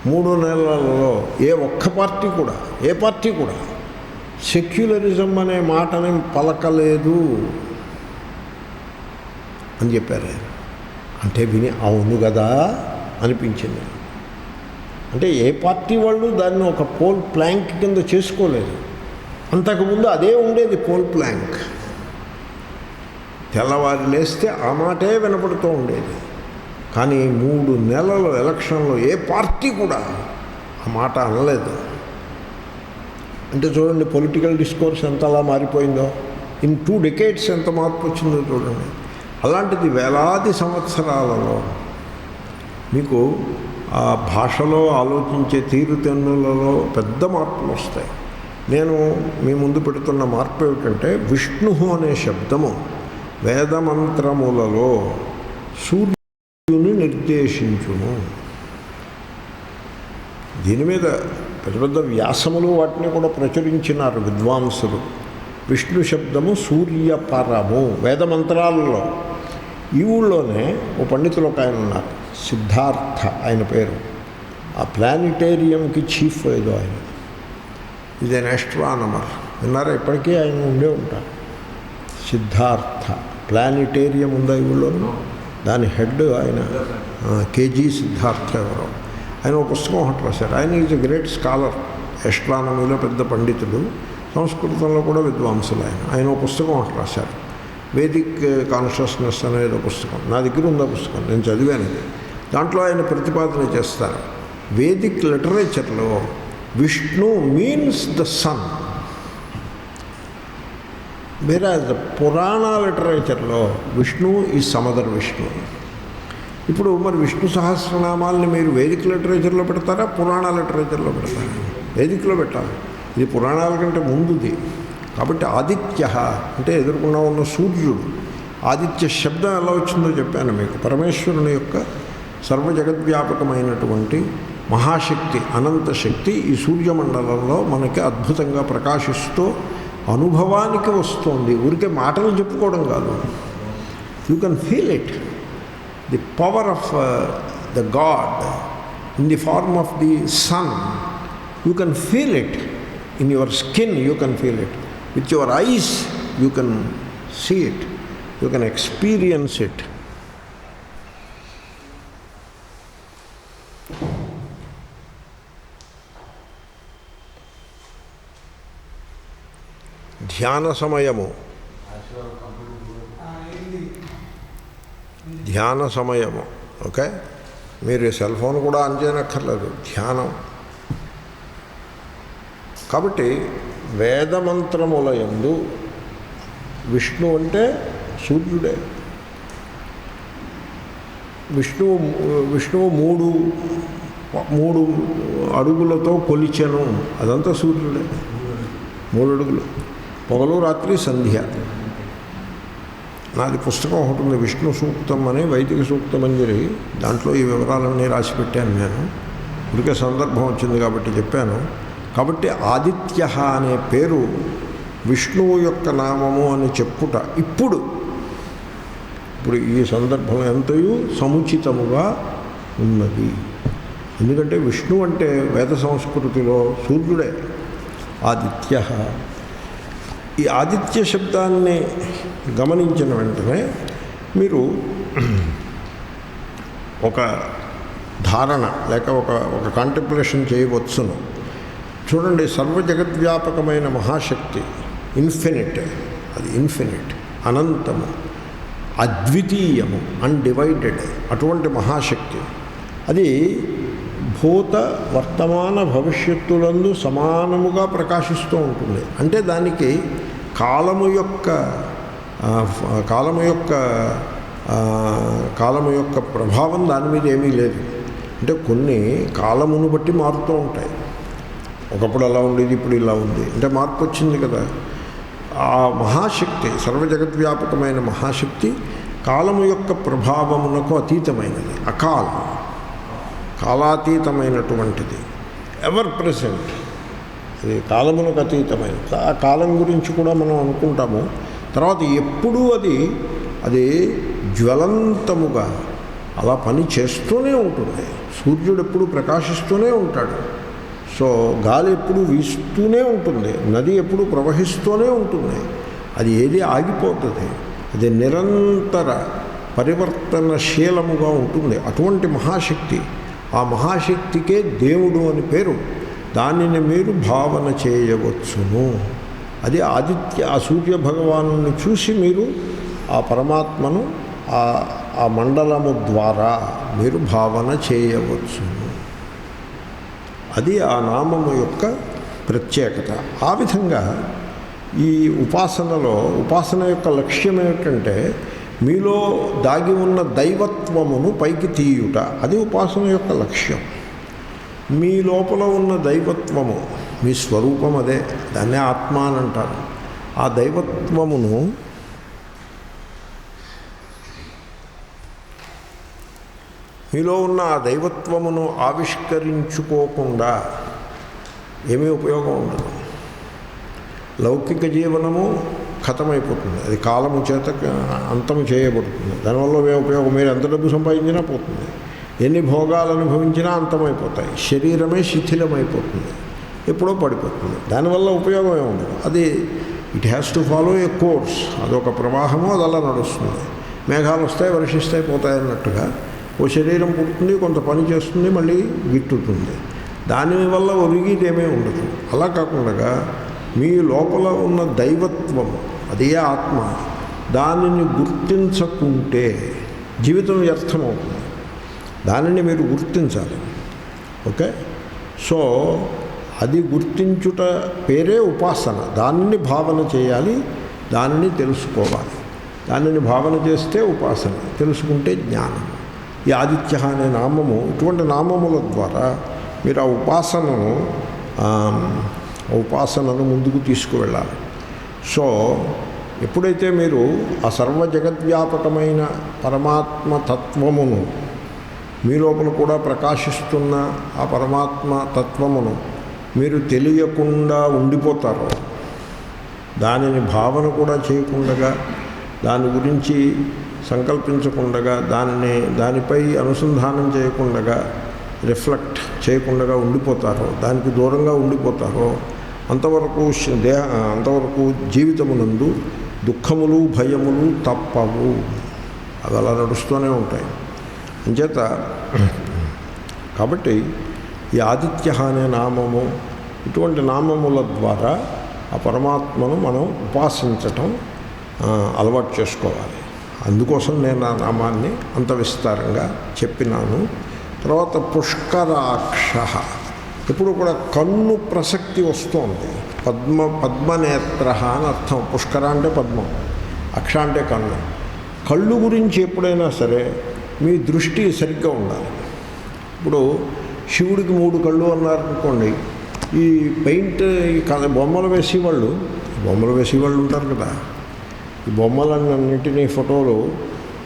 Speaker 1: 3 నెలలలో ఏ ఒక్క పార్టీ కూడా, ఏ పార్టీ కూడా సెక్యులరిజం అనే మాటని పలకలేదు అని చెప్పారు ఆయన. అంటే విని అవును కదా అనిపించింది. అంటే ఏ పార్టీ వాళ్ళు దాన్ని ఒక పోల్ ప్లాంక్ కింద చేసుకోలేదు. అంతకుముందు అదే ఉండేది పోల్ ప్లాంక్. తెల్లవారి లేస్తే ఆ మాటే వినపడుతూ ఉండేది. కానీ 3 నెలల ఎలక్షన్లో ఏ పార్టీ కూడా ఆ మాట అనలేదు. అంటే చూడండి పొలిటికల్ డిస్కోర్స్ ఎంత అలా మారిపోయిందో. ఇన్ 2 decades ఎంత మార్పు వచ్చిందో చూడండి. అలాంటిది వేలాది సంవత్సరాలలో మీకు ఆ భాషలో ఆలోచించే తీరుతెన్నులలో పెద్ద మార్పులు వస్తాయి. నేను మీ ముందు పెడుతున్న మార్పు ఏమిటంటే విష్ణు అనే శబ్దము వేదమంత్రములలో సూర్యుని నిర్దేశించును. దీని మీద పెద్ద పెద్ద వ్యాసములు వాటిని కూడా ప్రచురించినారు విద్వాంసులు. విష్ణు శబ్దము సూర్యపరము వేదమంత్రాలలో. ఈ ఊళ్ళోనే ఓ పండితులు ఒక ఆయన ఉన్నారు, సిద్ధార్థ ఆయన పేరు. ఆ ప్లానిటేరియంకి చీఫ్ ఏదో ఆయన. ఇది అన్ ఆస్ట్రానమర్. విన్నారా? ఇప్పటికీ ఆయన ఉండే ఉంటారు. సిద్ధార్థ ప్లానిటేరియం ఉందా ఈ ఊళ్ళోనూ? దాని హెడ్ ఆయన కేజీ సిద్ధార్థ ఎవరో. ఆయన ఒక పుస్తకం ఒకటి రాశారు. ఆయన ఈజ్ ఎ గ్రేట్ స్కాలర్, ఆస్ట్రానమీలో పెద్ద పండితుడు, సంస్కృతంలో కూడా విద్వాంసులు. ఆయన ఒక పుస్తకం ఒకటి రాశారు, వేదిక్ కాన్షియస్నెస్ అనేది పుస్తకం. నా దగ్గర ఉంది ఆ పుస్తకం, నేను చదివాను. దాంట్లో ఆయన ప్రతిపాదన చేస్తారు, వేదిక్ లిటరేచర్లో విష్ణు మీన్స్ ద సన్, వేరే పురాణ లిటరేచర్లో విష్ణు ఈ సమదర్ విష్ణు. ఇప్పుడు మరి విష్ణు సహస్రనామాలని మీరు వేదిక లిటరేచర్లో పెడతారా, పురాణ లిటరేచర్లో పెడతారా? వేదికలో పెట్టాలి. ఇది పురాణాల కంటే ముందుది. కాబట్టి ఆదిత్య అంటే ఎదుర్కొన్నా ఉన్న సూర్యుడు. ఆదిత్య శబ్దం ఎలా వచ్చిందో చెప్పాను మీకు. పరమేశ్వరుని యొక్క సర్వజగద్వ్యాపకమైనటువంటి మహాశక్తి, అనంత శక్తి ఈ సూర్యమండలంలో మనకి అద్భుతంగా ప్రకాశిస్తూ అనుభవానికి వస్తుంది. ఊరికే మాటలు చెప్పుకోవడం కాదు. You can feel it. The power of the god in the form of the sun. You can feel it in your skin. You can feel it with your eyes. You can see it. You can experience it. ధ్యాన సమయము, ధ్యాన సమయము. ఓకే, మీరు సెల్ ఫోన్ కూడా ఆన్ చేయనక్కర్లేదు, ధ్యానం. కాబట్టి వేదమంత్రముల యందు విష్ణు అంటే సూర్యుడే. విష్ణువు మూడు అడుగులతో కొలిచెను, అదంతా సూర్యుడే. 3 అడుగులు, పగలు రాత్రి సంధ్య. నాది పుస్తకం ఒకటి ఉంది, విష్ణు సూక్తం అని, వైదిక సూక్తమంజరి. దాంట్లో ఈ వివరాలన్నీ రాసిపెట్టాను నేను. ఇదికే సందర్భం వచ్చింది కాబట్టి చెప్పాను. కాబట్టి ఆదిత్య అనే పేరు విష్ణువు యొక్క నామము అని చెప్పుట ఇప్పుడు ఈ సందర్భంలో ఎంతయూ సముచితముగా ఉన్నది. ఎందుకంటే విష్ణు అంటే వేద సంస్కృతిలో సూర్యుడే, ఆదిత్య. ఈ ఆదిత్య శబ్దాన్ని గమనించిన వెంటనే మీరు ఒక ధారణ లేక ఒక కాంటెంప్లేషన్ చేయవచ్చును. చూడండి, సర్వజగద్వ్యాపకమైన మహాశక్తి ఇన్ఫినిట్, అది ఇన్ఫినిట్, అనంతము, అద్వితీయము, అన్డివైడెడ్. అటువంటి మహాశక్తి అది భూత వర్తమాన భవిష్యత్తులందు సమానముగా ప్రకాశిస్తూ ఉంటుంది. అంటే దానికి కాలము యొక్క ప్రభావం దాని మీద ఏమీ లేదు. అంటే కొన్ని కాలమును బట్టి మారుతూ ఉంటాయి. ఒకప్పుడు అలా ఉండేది, ఇప్పుడు ఇలా ఉంది, అంటే మార్పు వచ్చింది కదా. ఆ మహాశక్తి, సర్వజగద్వ్యాపకమైన మహాశక్తి కాలము యొక్క ప్రభావమునకు అతీతమైనది, కాలాతీతమైనటువంటిది, ఎవర్ ప్రెసెంట్. అది కాలమునకు అతీతమైనది. ఆ కాలం గురించి కూడా మనం అనుకుంటాము. తర్వాత ఎప్పుడూ అది జ్వలంతముగా అలా పని చేస్తూనే ఉంటుంది. సూర్యుడు ఎప్పుడు ప్రకాశిస్తూనే ఉంటాడు. సో గాలి ఎప్పుడు వీస్తూనే ఉంటుంది, నది ఎప్పుడు ప్రవహిస్తూనే ఉంటుంది. అది ఏది ఆగిపోతుంది, అది నిరంతర పరివర్తనశీలముగా ఉంటుంది. అటువంటి మహాశక్తి, ఆ మహాశక్తికే దేవుడు అని పేరు. దానిని మీరు భావన చేయవచ్చును. అది ఆ సూర్య భగవాను చూసి మీరు ఆ పరమాత్మను ఆ మండలము ద్వారా మీరు భావన చేయవచ్చును. అది ఆ నామము యొక్క ప్రత్యేకత. ఆ విధంగా ఈ ఉపాసన యొక్క లక్ష్యం ఏమిటంటే మీలో దాగి ఉన్న దైవత్వమును పైకి తీయుట. అది ఉపాసన యొక్క లక్ష్యం. మీ లోపల ఉన్న దైవత్వము, మీ స్వరూపం అదే, దాన్నే ఆత్మ అని అంటారు. ఆ దైవత్వమును మీలో ఉన్న ఆ దైవత్వమును ఆవిష్కరించుకోకుండా ఏమీ ఉపయోగం ఉండదు. లౌకిక జీవనము ఖతమైపోతుంది, అది కాలము చేత అంతము చేయబడుతుంది. దానివల్ల ఏ ఉపయోగం? మీరు ఎంత డబ్బు సంపాదించినా పోతుంది, ఎన్ని భోగాలు అనుభవించినా అంతమైపోతాయి, శరీరమే శిథిలమైపోతుంది, ఎప్పుడో పడిపోతుంది. దానివల్ల ఉపయోగం ఏముండదు. అది it has to follow A course. అదొక ప్రవాహము, అది అలా నడుస్తుంది. మేఘాలు వస్తాయి, వర్షిస్తాయి, పోతాయి అన్నట్టుగా ఓ శరీరం పుడుతుంది, కొంత పని చేస్తుంది, మళ్ళీ గిట్టుతుంది. దానివల్ల ఒరిగిదేమీ ఉండదు. అలా కాకుండా మీ లోపల ఉన్న దైవత్వము, అదే ఆత్మ, దానిని గుర్తించకుంటే జీవితం వ్యర్థమవుతుంది. దానిని మీరు గుర్తించాలి. ఓకే, సో అది గుర్తించుట పేరే ఉపాసన. దానిని భావన చేయాలి, దానిని తెలుసుకోవాలి. దానిని భావన చేస్తే ఉపాసన, తెలుసుకుంటే జ్ఞానం. ఈ ఆదిత్య అనే నామము, ఇటువంటి నామముల ద్వారా మీరు ఆ ఉపాసనను ముందుకు తీసుకువెళ్ళాలి. సో ఎప్పుడైతే మీరు ఆ సర్వ జగద్వ్యాపకమైన పరమాత్మ తత్వమును, మీ లోపల కూడా ప్రకాశిస్తున్న ఆ పరమాత్మ తత్వమును మీరు తెలియకుండా ఉండిపోతారో, దానిని భావన కూడా చేయకుండా, దాని గురించి సంకల్పించకుండా, దానిపై అనుసంధానం చేయకుండా, రిఫ్లెక్ట్ చేయకుండా ఉండిపోతారో, దానికి దూరంగా ఉండిపోతారో, అంతవరకు జీవితమునందు దుఃఖములు భయములు తప్పవు. అవి అలా నడుస్తూనే ఉంటాయి. అంచేత కాబట్టి ఈ ఆదిత్య అనే నామము, ఇటువంటి నామముల ద్వారా ఆ పరమాత్మను మనం ఉపాసించటం అలవాటు చేసుకోవాలి. అందుకోసం నేను ఆ నామాన్ని అంత విస్తారంగా చెప్పినాను. తర్వాత పుష్కరాక్ష, ఇప్పుడు కూడా కన్ను ప్రసక్తి వస్తోంది. పద్మనేత్ర అని అర్థం. పుష్కర అంటే పద్మం, అక్ష అంటే కన్ను. కళ్ళు గురించి ఎప్పుడైనా సరే మీ దృష్టి సరిగ్గా ఉండాలి. ఇప్పుడు శివుడికి 3 కళ్ళు అన్నారనుకోండి, ఈ పెయింట్ బొమ్మలు వేసేవాళ్ళు ఉంటారు కదా, ఈ బొమ్మలన్నింటినీ ఫోటోలు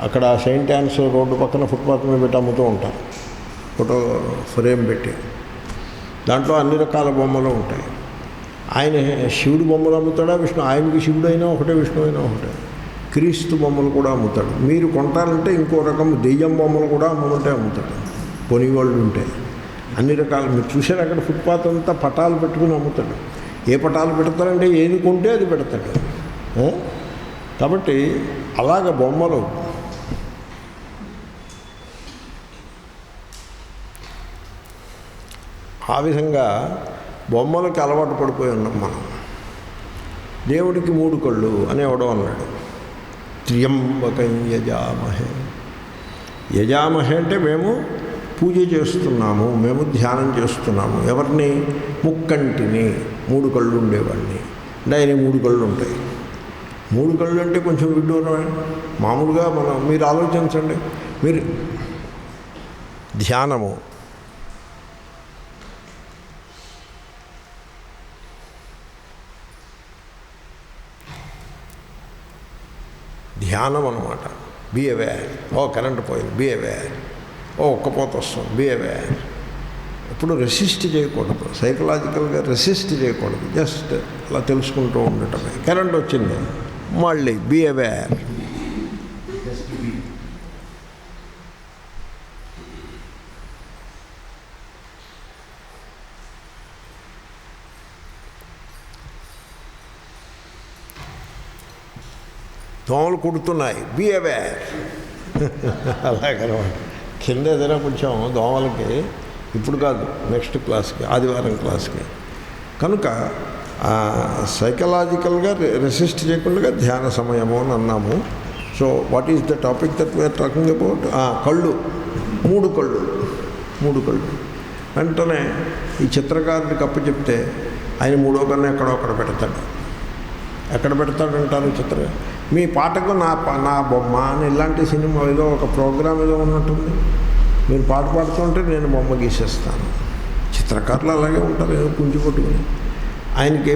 Speaker 1: అక్కడ సెయింట్ యాన్స్ రోడ్డు పక్కన ఫుట్పాత్ మీద పెట్టి అమ్ముతూ ఉంటారు. ఫోటో ఫ్రేమ్ పెట్టి దాంట్లో అన్ని రకాల బొమ్మలు ఉంటాయి. ఆయన శివుడు బొమ్మలు అమ్ముతాడా, ఆయనకి శివుడు అయినా ఒకటే, విష్ణు అయినా ఒకటే. క్రీస్తు బొమ్మలు కూడా అమ్ముతాడు. మీరు కొంటారంటే ఇంకో రకం దెయ్యం బొమ్మలు కూడా అమ్ముకుంటే అమ్ముతాడు. కొనివాళ్ళు ఉంటే అన్ని రకాలు మీరు చూసారు. అక్కడ ఫుట్పాత్ అంతా పటాలు పెట్టుకుని అమ్ముతాడు. ఏ పటాలు పెడతారంటే ఏది కొంటే అది పెడతాడు. కాబట్టి అలాగ బొమ్మలు ఆ విధంగా బొమ్మలకి అలవాటు పడిపోయి ఉన్నాం మనం. దేవుడికి 3 కళ్ళు అని ఎవడో అన్నాడు. త్ర్యంబకం యజామహే అంటే మేము పూజ చేస్తున్నాము, మేము ధ్యానం చేస్తున్నాము. ఎవరిని? ముక్కంటిని, 3 కళ్ళు ఉండేవాడిని. అంటే ఆయన 3 కళ్ళు ఉంటాయి. 3 కళ్ళు అంటే కొంచెం విడ్డూరమే. మామూలుగా మీరు ఆలోచించండి. మీరు ధ్యానం అన్నమాట. Be aware. కరెంట్ పోయింది, బీ అవేర్. ఒక్కపోత వస్తుంది, బీ అవేర్. ఎప్పుడు రెసిస్ట్ చేయకూడదు, సైకలాజికల్గా రెసిస్ట్ చేయకూడదు. జస్ట్ అలా తెలుసుకుంటూ ఉండటమే. కరెంట్ వచ్చింది, మళ్ళీ బీ అవేర్. దోమలు కుడుతున్నాయి, బీ అవేర్. అలాగనమాట. కింద ఏదైనా కొంచెం దోమలకి, ఇప్పుడు కాదు నెక్స్ట్ క్లాస్కి, ఆదివారం క్లాస్కి. కనుక సైకలాజికల్గా రెసిస్ట్ చేయకుండా ధ్యాన సమయము అని అన్నాము. So what is the topic that we are talking about? కళ్ళు, మూడు కళ్ళు. వెంటనే ఈ చిత్రకారుడికి అప్పు చెప్తే ఆయన మూడో కన్ను ఎక్కడో అక్కడ పెడతాడు. ఎక్కడ పెడతాడంటారు చిత్ర? మీ పాటకు నా బొమ్మ అని ఇలాంటి సినిమా ఏదో ఒక ప్రోగ్రామ్ ఏదో ఉన్నట్టుంది. మీరు పాట పాడుతుంటే నేను బొమ్మ గీసేస్తాను. చిత్రకారులు అలాగే ఉంటారు, ఏదో కుంచి కొట్టుకుని. ఆయనకి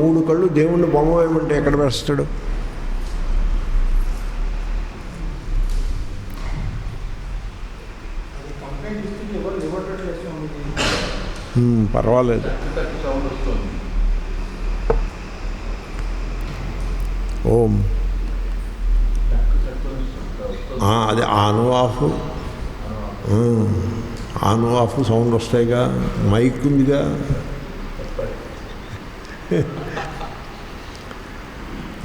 Speaker 1: మూడు కళ్ళు దేవుణ్ణి బొమ్మ వేయమంటే ఎక్కడ వేస్తాడు? పర్వాలేదు. ఓం అది ఆను ఆఫ్ సౌండ్ వస్తాయిగా, మైక్ ఉందిగా.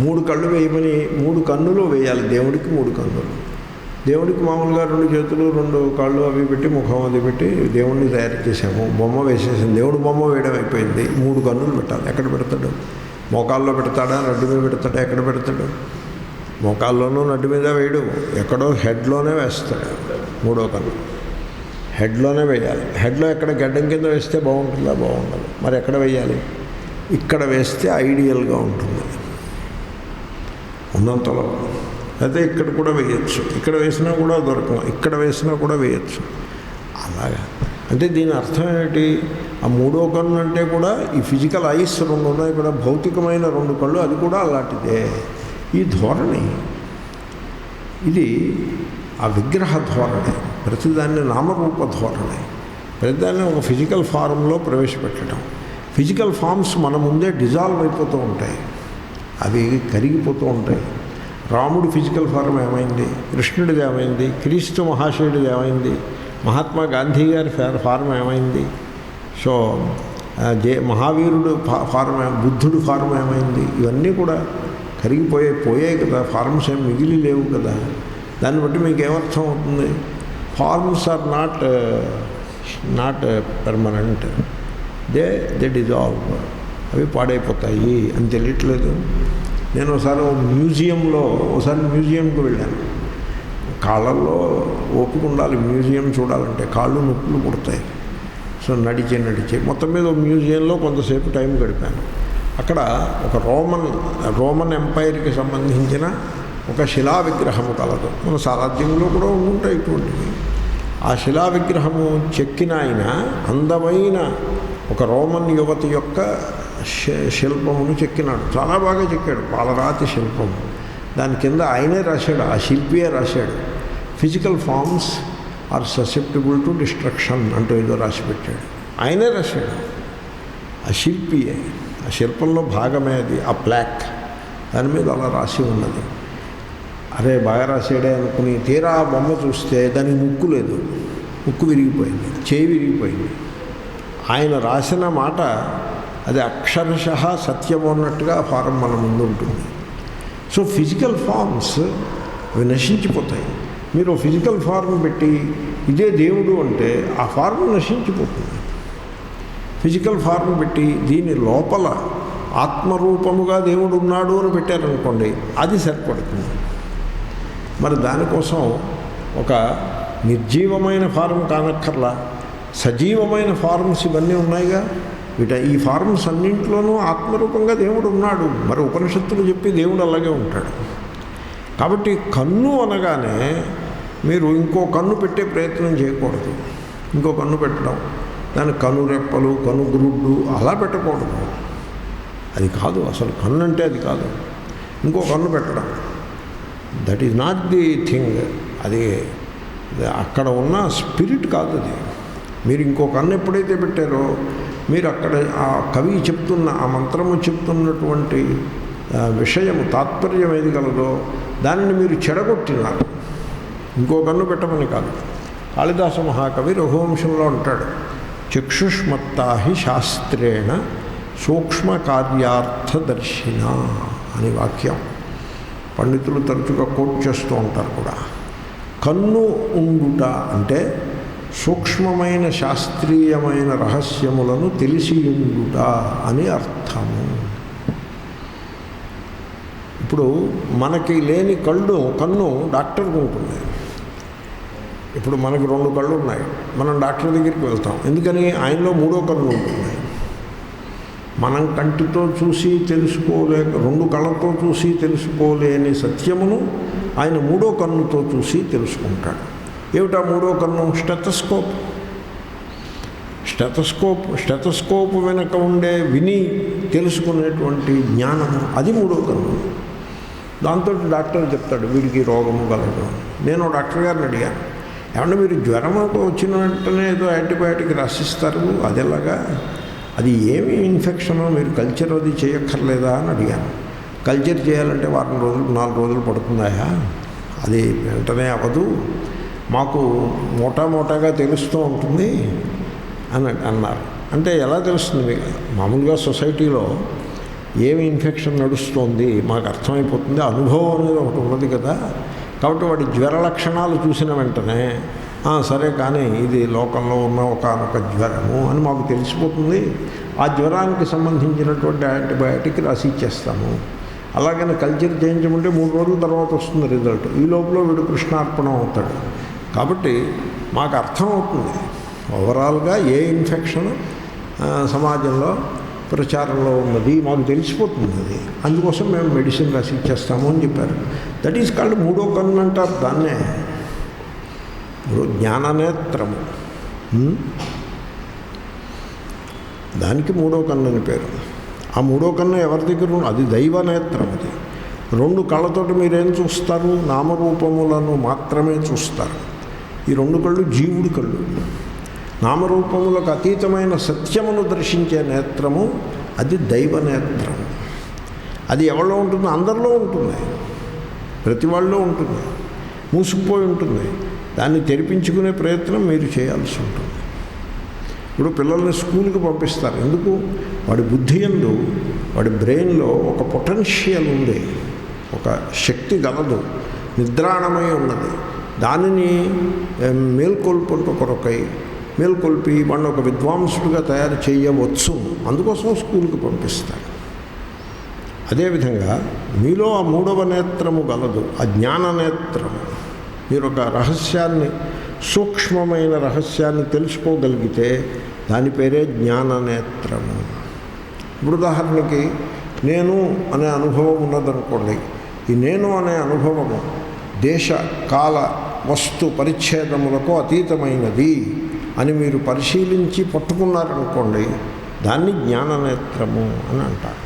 Speaker 1: మూడు కళ్ళు వేయమని, మూడు కన్నులు వేయాలి దేవుడికి. మూడు కన్నులు దేవుడికి మామూలుగా 2 చేతులు 2 కాళ్ళు అవి పెట్టి ముఖం అది పెట్టి దేవుడిని తయారు చేసాము, బొమ్మ వేసేసాము. దేవుడు బొమ్మ వేయడం అయిపోయింది. 3 కన్నులు పెట్టాలి. ఎక్కడ పెడతాడు? మోకాల్లో పెడతాడా, నడ్డు మీద పెడతాడా? ఎక్కడ పెడతాడు? మోకాల్లోనూ నడ్డు మీద వేయడు, ఎక్కడో హెడ్లోనే వేస్తాడు. 3వ కన్ను హెడ్లోనే వేయాలి. హెడ్లో ఎక్కడ గడ్డం కింద వేస్తే బాగుంటుందా? బాగుండదు. మరి ఎక్కడ వేయాలి? ఇక్కడ వేస్తే ఐడియల్గా ఉంటుంది ఉన్నంతలో. అయితే ఇక్కడ కూడా వేయచ్చు, ఇక్కడ వేసినా కూడా దొరకదు, ఇక్కడ వేసినా కూడా వేయచ్చు. అలాగా అంటే దీని అర్థం ఏమిటి? ఆ 3వ కన్ను అంటే కూడా ఈ ఫిజికల్ ఐస్ 2 ఉన్నాయి కూడా, భౌతికమైన 2 కళ్ళు, అది కూడా అలాంటిదే. ఈ ధోరణి, ఇది ఆ విగ్రహ ధోరణి, ప్రతిదాన్ని నామరూప ధోరణి, ప్రతిదాన్ని ఒక ఫిజికల్ ఫారంలో ప్రవేశపెట్టడం. ఫిజికల్ ఫామ్స్ మన ముందే డిజాల్వ్ అయిపోతూ ఉంటాయి, అవి కరిగిపోతూ ఉంటాయి. రాముడు ఫిజికల్ ఫారం ఏమైంది? కృష్ణుడిది ఏమైంది? క్రీస్తు మహాశయుడిది ఏమైంది? మహాత్మా గాంధీ గారి ఫారం ఏమైంది? సో మహావీరుడు ఫారం, బుద్ధుడు ఫారం ఏమైంది? ఇవన్నీ కూడా కరిగిపోయాయి కదా, ఫార్మ్స్ ఏం మిగిలి లేవు కదా. దాన్ని బట్టి మీకు ఏమర్థం అవుతుంది? Forms are not permanent, they dissolve, అవి పాడైపోతాయి అని తెలియట్లేదు. నేను ఒకసారి మ్యూజియంకి వెళ్ళాను. కాళ్ళల్లో ఓపిక ఉండాలి మ్యూజియం చూడాలంటే, కాళ్ళు నొప్పులు పుడతాయి. సో నడిచి మొత్తం మీద మ్యూజియంలో కొంతసేపు టైం గడిపాను. అక్కడ ఒక రోమన్ ఎంపైర్కి సంబంధించిన ఒక శిలా విగ్రహము కలదు. మన సారాధ్యంలో కూడా ఉంటాయి ఇటువంటివి. ఆ శిలా విగ్రహము చెక్కిన ఆయన అందమైన ఒక రోమన్ యువతి యొక్క శిల్పమును చెక్కినాడు. చాలా బాగా చెక్కాడు, పాలరాతి శిల్పము. దాని కింద ఆయనే రాశాడు, ఆ శిల్పియే రాశాడు, physical forms are susceptible to destruction అంటూ ఏదో రాసి పెట్టాడు. ఆయనే రాశాడు, ఆ శిల్పియే. ఆ శిల్పంలో భాగమే అది, ఆ ప్లాక్ దాని మీద అలా రాసి ఉన్నది. అరే బాగా రాసాడే అనుకుని తీరా ఆ బొమ్మ చూస్తే దానికి ముక్కు లేదు, ముక్కు విరిగిపోయింది, చేయి విరిగిపోయింది. ఆయన రాసిన మాట అది అక్షరశః సత్యం అన్నట్టుగా ఆ ఫారం మన ముందు ఉంటుంది. సో ఫిజికల్ ఫార్మ్స్ అవి నశించిపోతాయి. మీరు ఫిజికల్ ఫార్మ్ పెట్టి ఇదే దేవుడు అంటే ఆ ఫార్మ్ నశించిపోతుంది. ఫిజికల్ ఫార్మ్ పెట్టి దీని లోపల ఆత్మరూపముగా దేవుడు ఉన్నాడు అని పెట్టారనుకోండి, అది సరిపడుతుంది. మరి దానికోసం ఒక నిర్జీవమైన ఫారం కానక్కర్లా, సజీవమైన ఫార్మ్స్ ఇవన్నీ ఉన్నాయిగా. ఈ ఫార్మ్స్ అన్నింటిలోనూ ఆత్మరూపంగా దేవుడు ఉన్నాడు. మరి ఉపనిషత్తులు చెప్పి దేవుడు అలాగే ఉంటాడు. కాబట్టి కన్ను అనగానే మీరు ఇంకో కన్ను పెట్టే ప్రయత్నం చేయకూడదు. ఇంకో కన్ను పెట్టడం, దాని కనురెప్పలు, కనుగురుడ్డు అలా పెట్టకూడదు. అది కాదు అసలు కన్ను అంటే, అది కాదు. ఇంకో కన్ను పెట్టడం, that is not the thing. అది అక్కడ ఉన్న స్పిరిట్ కాదు అది. మీరు ఇంకో కన్ను ఎప్పుడైతే పెట్టారో, మీరు అక్కడ ఆ కవి చెప్తున్న, ఆ మంత్రము చెప్తున్నటువంటి విషయము, తాత్పర్యం ఏది కలదో దానిని మీరు చెడగొట్టినారు. ఇంకో కన్ను పెట్టమని కాదు. కాళిదాస మహాకవి రఘువంశంలో అంటాడు, చక్షుష్మత్తాహి శాస్త్రేణ సూక్ష్మ కార్యార్థదర్శిన అని వాక్యం. పండితులు తరచుగా కోట్ చేస్తూ ఉంటారు కూడా. కన్ను ఉండుట అంటే సూక్ష్మమైన శాస్త్రీయమైన రహస్యములను తెలిసి ఉండుట అని అర్థము. ఇప్పుడు మనకి లేని కన్ను డాక్టర్కి ఉంటుంది. ఇప్పుడు మనకి 2 కళ్ళు ఉన్నాయి, మనం డాక్టర్ దగ్గరికి వెళ్తాం. ఎందుకని? ఆయనలో 3వ కన్ను ఉంటుంది. మనం కంటితో చూసి తెలుసుకోలేక 2 కళ్ళతో చూసి తెలుసుకోలేని సత్యమును ఆయన 3వ కన్నుతో చూసి తెలుసుకుంటాడు. ఏమిటా 3వ కన్ను? స్టెతస్కోప్ వెనక ఉండే విని తెలుసుకునేటువంటి జ్ఞానము, అది 3వ కన్ను. దాంతో డాక్టర్ చెప్తాడు వీడికి రోగము కలదు. నేను డాక్టర్ గారిని అడిగాను, ఏమంటే మీరు జ్వరం వచ్చిన వెంటనే ఏదో యాంటీబయాటిక్ రాసిస్తారు, అది ఎలాగా? అది ఏమి ఇన్ఫెక్షనో మీరు కల్చర్ అది చేయక్కర్లేదా అని అడిగాను. కల్చర్ చేయాలంటే 4 రోజులు పడుతుందాయా? అది వెంటనే అవ్వదు, మాకు మోటాగా తెలుస్తూ ఉంటుంది అని అన్నారు. అంటే ఎలా తెలుస్తుంది మీకు? మామూలుగా సొసైటీలో ఏమి ఇన్ఫెక్షన్ నడుస్తోంది మాకు అర్థమైపోతుంది, అనుభవం అనేది ఒకటి ఉన్నది కదా. కాబట్టి వాడి జ్వర లక్షణాలు చూసిన వెంటనే సరే కానీ ఇది లోకంలో ఉన్న ఒకనొక జ్వరము అని మాకు తెలిసిపోతుంది, ఆ జ్వరానికి సంబంధించినటువంటి యాంటీబయాటిక్ రాసి ఇచ్చేస్తాము. అలాగని కల్చర్ చేయించమంటే 3 రోజుల తర్వాత వస్తుంది రిజల్ట్. ఈ లోపల వీడు కృష్ణార్పణం అవుతాడు. కాబట్టి మాకు అర్థమవుతుంది ఓవరాల్గా ఏ ఇన్ఫెక్షన్ సమాజంలో ప్రచారంలో ఉన్నది మాకు తెలిసిపోతుంది. అది అందుకోసం మేము మెడిసిన్ రాసి ఇచ్చేస్తాము అని చెప్పారు. దట్ ఈజ్ కాల్డ్ 3వ కన్ను అంటారు దాన్నే. జ్ఞాననేత్రము, దానికి 3వ కన్ను అని పేరు. ఆ 3వ కన్ను ఎవరి దగ్గర? అది దైవనేత్రం. అది 2 కళ్ళతోటి మీరేం చూస్తారు? నామరూపములను మాత్రమే చూస్తారు. ఈ 2 కళ్ళు జీవుడి కళ్ళు. నామరూపములకు అతీతమైన సత్యమును దర్శించే నేత్రము అది దైవనేత్రము. అది ఎవరిలో ఉంటుంది? అందరిలో ఉంటుంది, ప్రతి వాళ్ళలో ఉంటుంది, మూసుకుపోయి ఉంటుంది. దాన్ని తెరిపించుకునే ప్రయత్నం మీరు చేయాల్సి ఉంటుంది. ఇప్పుడు పిల్లల్ని స్కూల్కి పంపిస్తారు. ఎందుకు? వాడి బుద్ధి యందు, వాడి బ్రెయిన్లో ఒక పొటెన్షియల్ ఉంది, ఒక శక్తి గలదు, నిద్రాణమై ఉన్నది. దానిని మేల్కొల్పి వాడిని ఒక విద్వాంసుడిగా తయారు చేయవచ్చు. అందుకోసం స్కూల్కి పంపిస్తారు. అదేవిధంగా మీలో ఆ 3వ నేత్రము గలదు, ఆ జ్ఞాననేత్రము. మీరు ఒక రహస్యాన్ని, సూక్ష్మమైన రహస్యాన్ని తెలుసుకోగలిగితే దాని పేరే జ్ఞాననేత్రము. ఇప్పుడు ఉదాహరణకి నేను అనే అనుభవం ఉన్నదనుకోండి. ఈ నేను అనే అనుభవము దేశ కాల వస్తు పరిచ్ఛేదములకు అతీతమైనది అని మీరు పరిశీలించి పట్టుకున్నారనుకోండి, దాన్ని జ్ఞాననేత్రము అని అంటారు.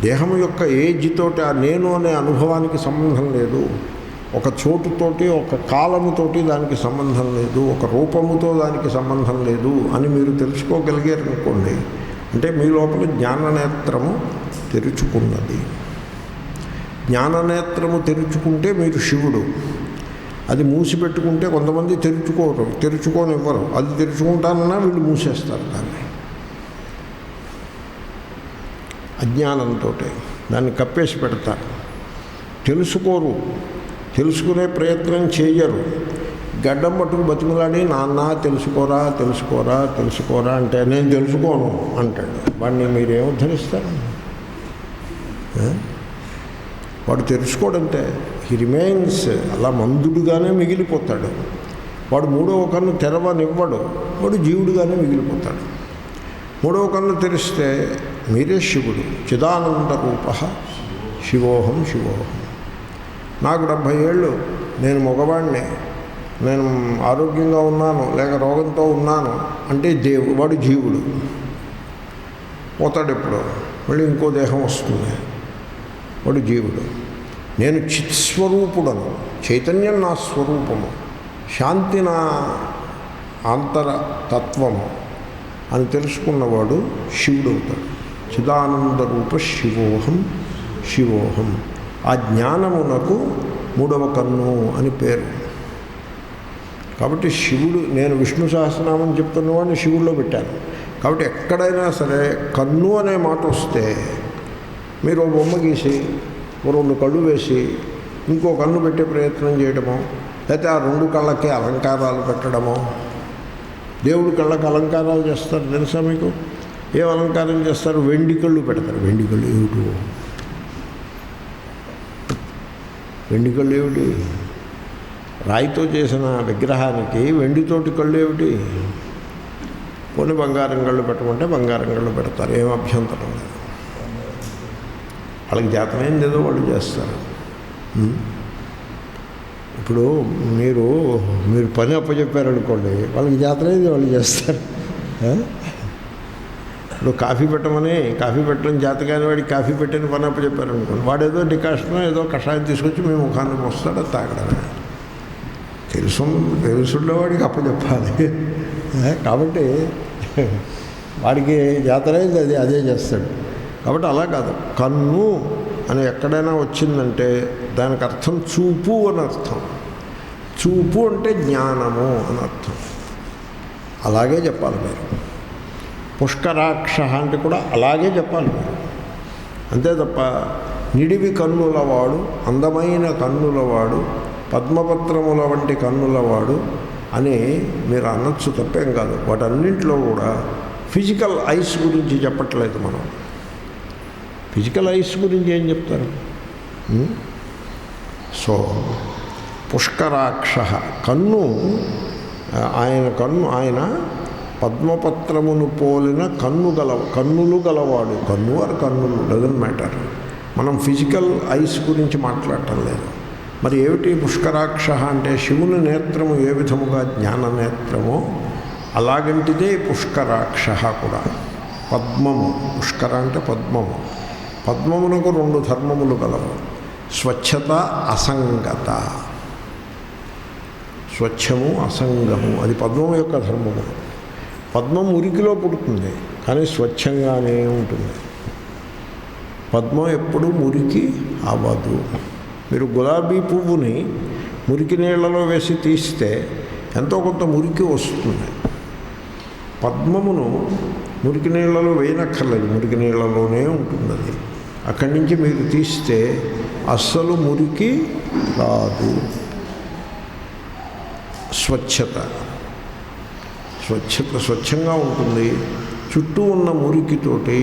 Speaker 1: దేహం యొక్క ఏజ్తోటి ఆ నేను అనే అనుభవానికి సంబంధం లేదు, ఒక చోటుతోటి ఒక కాలముతోటి దానికి సంబంధం లేదు, ఒక రూపముతో దానికి సంబంధం లేదు అని మీరు తెలుసుకోగలిగారనుకోండి, అంటే మీ లోపల జ్ఞాననేత్రము తెరుచుకున్నది. జ్ఞాననేత్రము తెరుచుకుంటే మీరు శివుడు. అది మూసిపెట్టుకుంటే కొంతమంది తెరుచుకోనివ్వరు. అది తెరుచుకుంటానన్నా వీళ్ళు మూసేస్తారు దాన్ని. అజ్ఞానంతో దాన్ని కప్పేసి పెడతారు, తెలుసుకోరు, తెలుసుకునే ప్రయత్నం చేయరు. గడ్డం పట్టుకు బతిమలాడి నాన్న తెలుసుకోరా అంటే నేను తెలుసుకోను అంటాడు. వాడిని మీరేం ఉద్ధరిస్తారు? వాడు తెలుసుకోడంటే హీ రిమైన్స్ అలా మందుడుగానే మిగిలిపోతాడు. వాడు 3వ కన్ను తెరవనివ్వడు, వాడు జీవుడుగానే మిగిలిపోతాడు. 3వ కన్ను తెరిస్తే మీరే శివుడు. చిదానంద రూప శివోహం. నాకు 70 ఏళ్ళు, నేను మగవాడిని, నేను ఆరోగ్యంగా ఉన్నాను లేక రోగంతో ఉన్నాను అంటే వాడు జీవుడు. పోతాడు ఎప్పుడు, మళ్ళీ ఇంకో దేహం వస్తుంది, వాడు జీవుడు. నేను చిత్స్వరూపుడను, చైతన్యం నా స్వరూపము, శాంతి నా ఆంతరతత్వము అని తెలుసుకున్నవాడు శివుడు అవుతాడు. చిదానంద రూప శివోహం. ఆ జ్ఞానమునకు 3వ కన్ను అని పేరు. కాబట్టి శివుడు, నేను విష్ణు సహస్రనామం చెప్తున్నవాడిని శివుల్లో పెట్టాను. కాబట్టి ఎక్కడైనా సరే కన్ను అనే మాట వస్తే మీరు బొమ్మ గీసి 2 కళ్ళు వేసి ఇంకో కన్ను పెట్టే ప్రయత్నం చేయడమో, లేకపోతే ఆ 2 కళ్ళకి అలంకారాలు పెట్టడమో. దేవుడి కళ్ళకి అలంకారాలు చేస్తారు తెలుసా మీకు? ఏం అలంకారం చేస్తారు? వెండి కళ్ళు పెడతారు. వెండి కళ్ళు ఏమిటి? వెండి కళ్ళు ఏమిటి? రాయితో చేసిన విగ్రహానికి వెండితోటి కళ్ళు ఏమిటి? కొన్ని బంగారం కళ్ళు పెట్టమంటే బంగారం కళ్ళు పెడతారు. ఏం అభ్యంతరం లేదు. వాళ్ళకి జాతమైంది ఏదో వాళ్ళు చేస్తారు. ఇప్పుడు మీరు పని అప్పచెప్పారనుకోండి, వాళ్ళకి జాతరైంది వాళ్ళు చేస్తారు. ఇప్పుడు కాఫీ పెట్టడం చేత కాని వాడికి కాఫీ పెట్టని పని అప్పచెప్పారనుకోండి, వాడు ఏదో డికాషన్ ఏదో కషాయం తీసుకొచ్చి మేము ముఖానికి వస్తాడు, అది తాగడమే. తెలుసుండేవాడికి అప్పచెప్పాలి. కాబట్టి వాడికి జాతరైంది అదే చేస్తాడు. కాబట్టి అలా కాదు. కన్ను అని ఎక్కడైనా వచ్చిందంటే దానికి అర్థం చూపు అని అర్థం. చూపు అంటే జ్ఞానము అని అర్థం. అలాగే చెప్పాలి మీరు. పుష్కరాక్ష అంటే కూడా అలాగే చెప్పాలి మీరు. అంతే తప్ప నిడివి కన్నులవాడు, అందమైన కన్నులవాడు, పద్మపత్రముల వంటి కన్నులవాడు అని మీరు అనొచ్చు, తప్పేం కాదు. వాటన్నింటిలో కూడా ఫిజికల్ ఐస్ గురించి చెప్పట్లేదు మనం. ఫిజికల్ ఐస్ గురించి ఏం చెప్తారు? సో పుష్కరాక్ష కన్ను, ఆయన పద్మపత్రమును పోలిన కన్నులు గలవాడు. కన్నులు డజంట్ మ్యాటర్. మనం ఫిజికల్ ఐస్ గురించి మాట్లాడటం లేదు. మరి ఏమిటి పుష్కరాక్ష అంటే? శివుని నేత్రము ఏ విధముగా జ్ఞాన నేత్రమో అలాగంటిదే పుష్కరాక్ష కూడా. పద్మము, పుష్కర అంటే పద్మము. పద్మమునకు 2 ధర్మములు గలవు: స్వచ్ఛత, అసంగత. స్వచ్ఛము, అసంగము అది పద్మం యొక్క ధర్మము. పద్మం మురికిలో పుడుతుంది, కానీ స్వచ్ఛంగానే ఉంటుంది. పద్మం ఎప్పుడూ మురికి అవ్వదు. మీరు గులాబీ పువ్వుని మురికి నీళ్లలో వేసి తీస్తే ఎంతో కొంత మురికి వస్తుంది. పద్మమును మురికి నీళ్లలో వేయనక్కర్లేదు, మురికి నీళ్లలోనే ఉంటుంది. అది అక్కడి నుంచి మీరు తీస్తే అస్సలు మురికి రాదు. స్వచ్ఛంగా ఉంటుంది. చుట్టూ ఉన్న మురికితోటి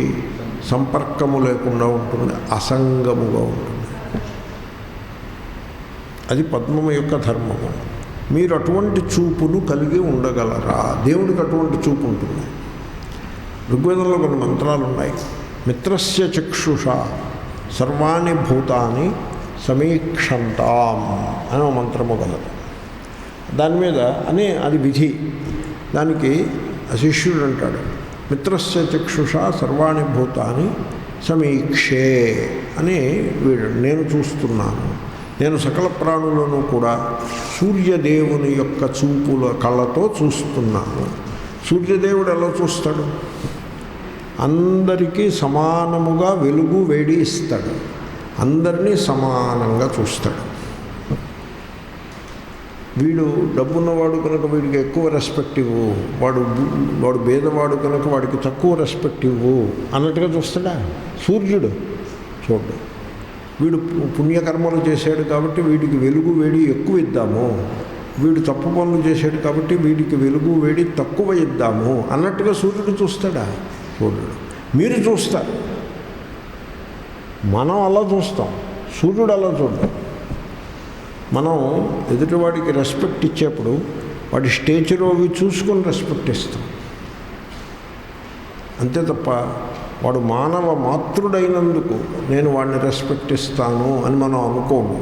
Speaker 1: సంపర్కము లేకుండా ఉంటుంది, అసంగముగా ఉంటుంది. అది పద్మము యొక్క ధర్మము. మీరు అటువంటి చూపును కలిగి ఉండగలరా? దేవుడికి అటువంటి చూపు ఉంటుంది. ఋగ్వేదంలో కొన్ని మంత్రాలు ఉన్నాయి. మిత్రస్య చక్షుష సర్వాణి భూతాని సమీక్షంతాం అనే మంత్రము గలదు. దాని మీద అది విధి. దానికి శిష్యుడు అంటాడు, మిత్రస్య చక్షుష సర్వాణి భూతాని సమీక్షే అని వీడు. నేను చూస్తున్నాను, నేను సకల ప్రాణులను కూడా సూర్యదేవుని యొక్క చూపుల కళ్ళతో చూస్తున్నాను. సూర్యదేవుడు ఎలా చూస్తాడు? అందరికీ సమానముగా వెలుగు వేడి ఇస్తాడు. అందరినీ సమానంగా చూస్తాడు. వీడు డబ్బున్నవాడు కనుక వీడికి ఎక్కువ రెస్పెక్ట్ ఇవ్వు, వాడు భేదవాడు కనుక వాడికి తక్కువ రెస్పెక్ట్ ఇవ్వు అన్నట్టుగా చూస్తాడా? సూర్యుడు చూడు. వీడు పుణ్యకర్మలు చేశాడు కాబట్టి వీడికి వెలుగు వేడి ఎక్కువ ఇద్దాము, వీడు తప్పు పనులు చేశాడు కాబట్టి వీడికి వెలుగు వేడి తక్కువ ఇద్దాము అన్నట్టుగా సూర్యుడు చూస్తాడా? సూర్యుడు. మీరు చూస్తారు, మనం అలా చూస్తాం, సూర్యుడు అలా చూడడం. మనం ఎదుటివాడికి రెస్పెక్ట్ ఇచ్చేప్పుడు వాడి స్టేచర్ అవి చూసుకొని రెస్పెక్ట్ ఇస్తాం. అంతే తప్ప వాడు మానవ మాతృడైనందుకు నేను వాడిని రెస్పెక్ట్ ఇస్తాను అని మనం అనుకోము.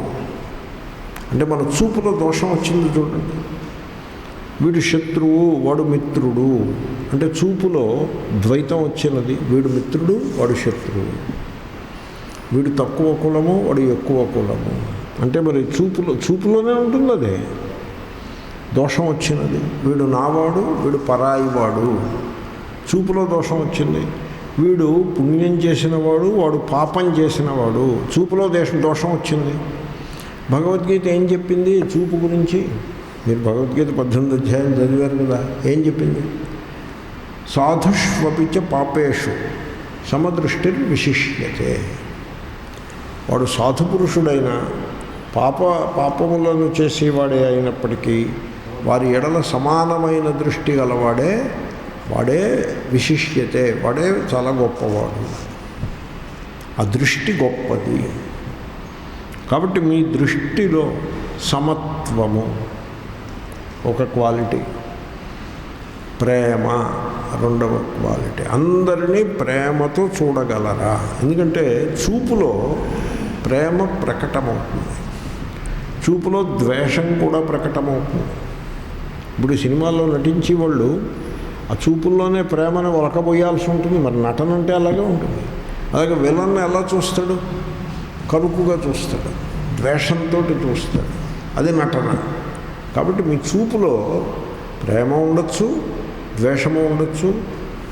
Speaker 1: అంటే మన చూపులో దోషం వచ్చింది చూడండి. వీడు శత్రువు, వాడు మిత్రుడు అంటే చూపులో ద్వైతం వచ్చినది. వీడు మిత్రుడు, వాడు శత్రువు. వీడు తక్కువ కులము, వాడు ఎక్కువ కులము. అంటే మరి చూపులోనే ఉంటుంది అదే దోషం వచ్చినది. వీడు నావాడు, వీడు పరాయివాడు. చూపులో దోషం వచ్చింది. వీడు పుణ్యం చేసినవాడు, వాడు పాపం చేసినవాడు. చూపులో దోషం వచ్చింది. భగవద్గీత ఏం చెప్పింది చూపు గురించి? మీరు భగవద్గీత 18 అధ్యాయం చదివారు కదా. ఏం చెప్పింది? సాధుష్వపిచ పాపేషు సమదృష్టిర్ విశిష్యతే. వాడు సాధుపురుషుడైన పాపములను చేసేవాడే అయినప్పటికీ వారి ఎడల సమానమైన దృష్టి గలవాడే, వాడే విశిష్యతే, వాడే చాలా గొప్పవాడు. ఆ దృష్టి గొప్పది. కాబట్టి మీ దృష్టిలో సమత్వము ఒక క్వాలిటీ, ప్రేమ రెండవ క్వాలిటీ. అందరినీ ప్రేమతో చూడగలరా? ఎందుకంటే చూపులో ప్రేమ ప్రకటమవుతుంది, చూపులో ద్వేషం కూడా ప్రకటమవుతుంది. ఇప్పుడు సినిమాల్లో నటించే వాళ్ళు ఆ చూపుల్లోనే ప్రేమను ఒలకబోయాల్సి ఉంటుంది. మరి నటన అంటే అలాగే ఉంటుంది. అలాగే విలన్ని ఎలా చూస్తాడు? కరుకుగా చూస్తాడు, ద్వేషంతో చూస్తాడు. అది నటన. కాబట్టి మీ చూపులో ప్రేమ ఉండొచ్చు, ద్వేషము ఉండొచ్చు,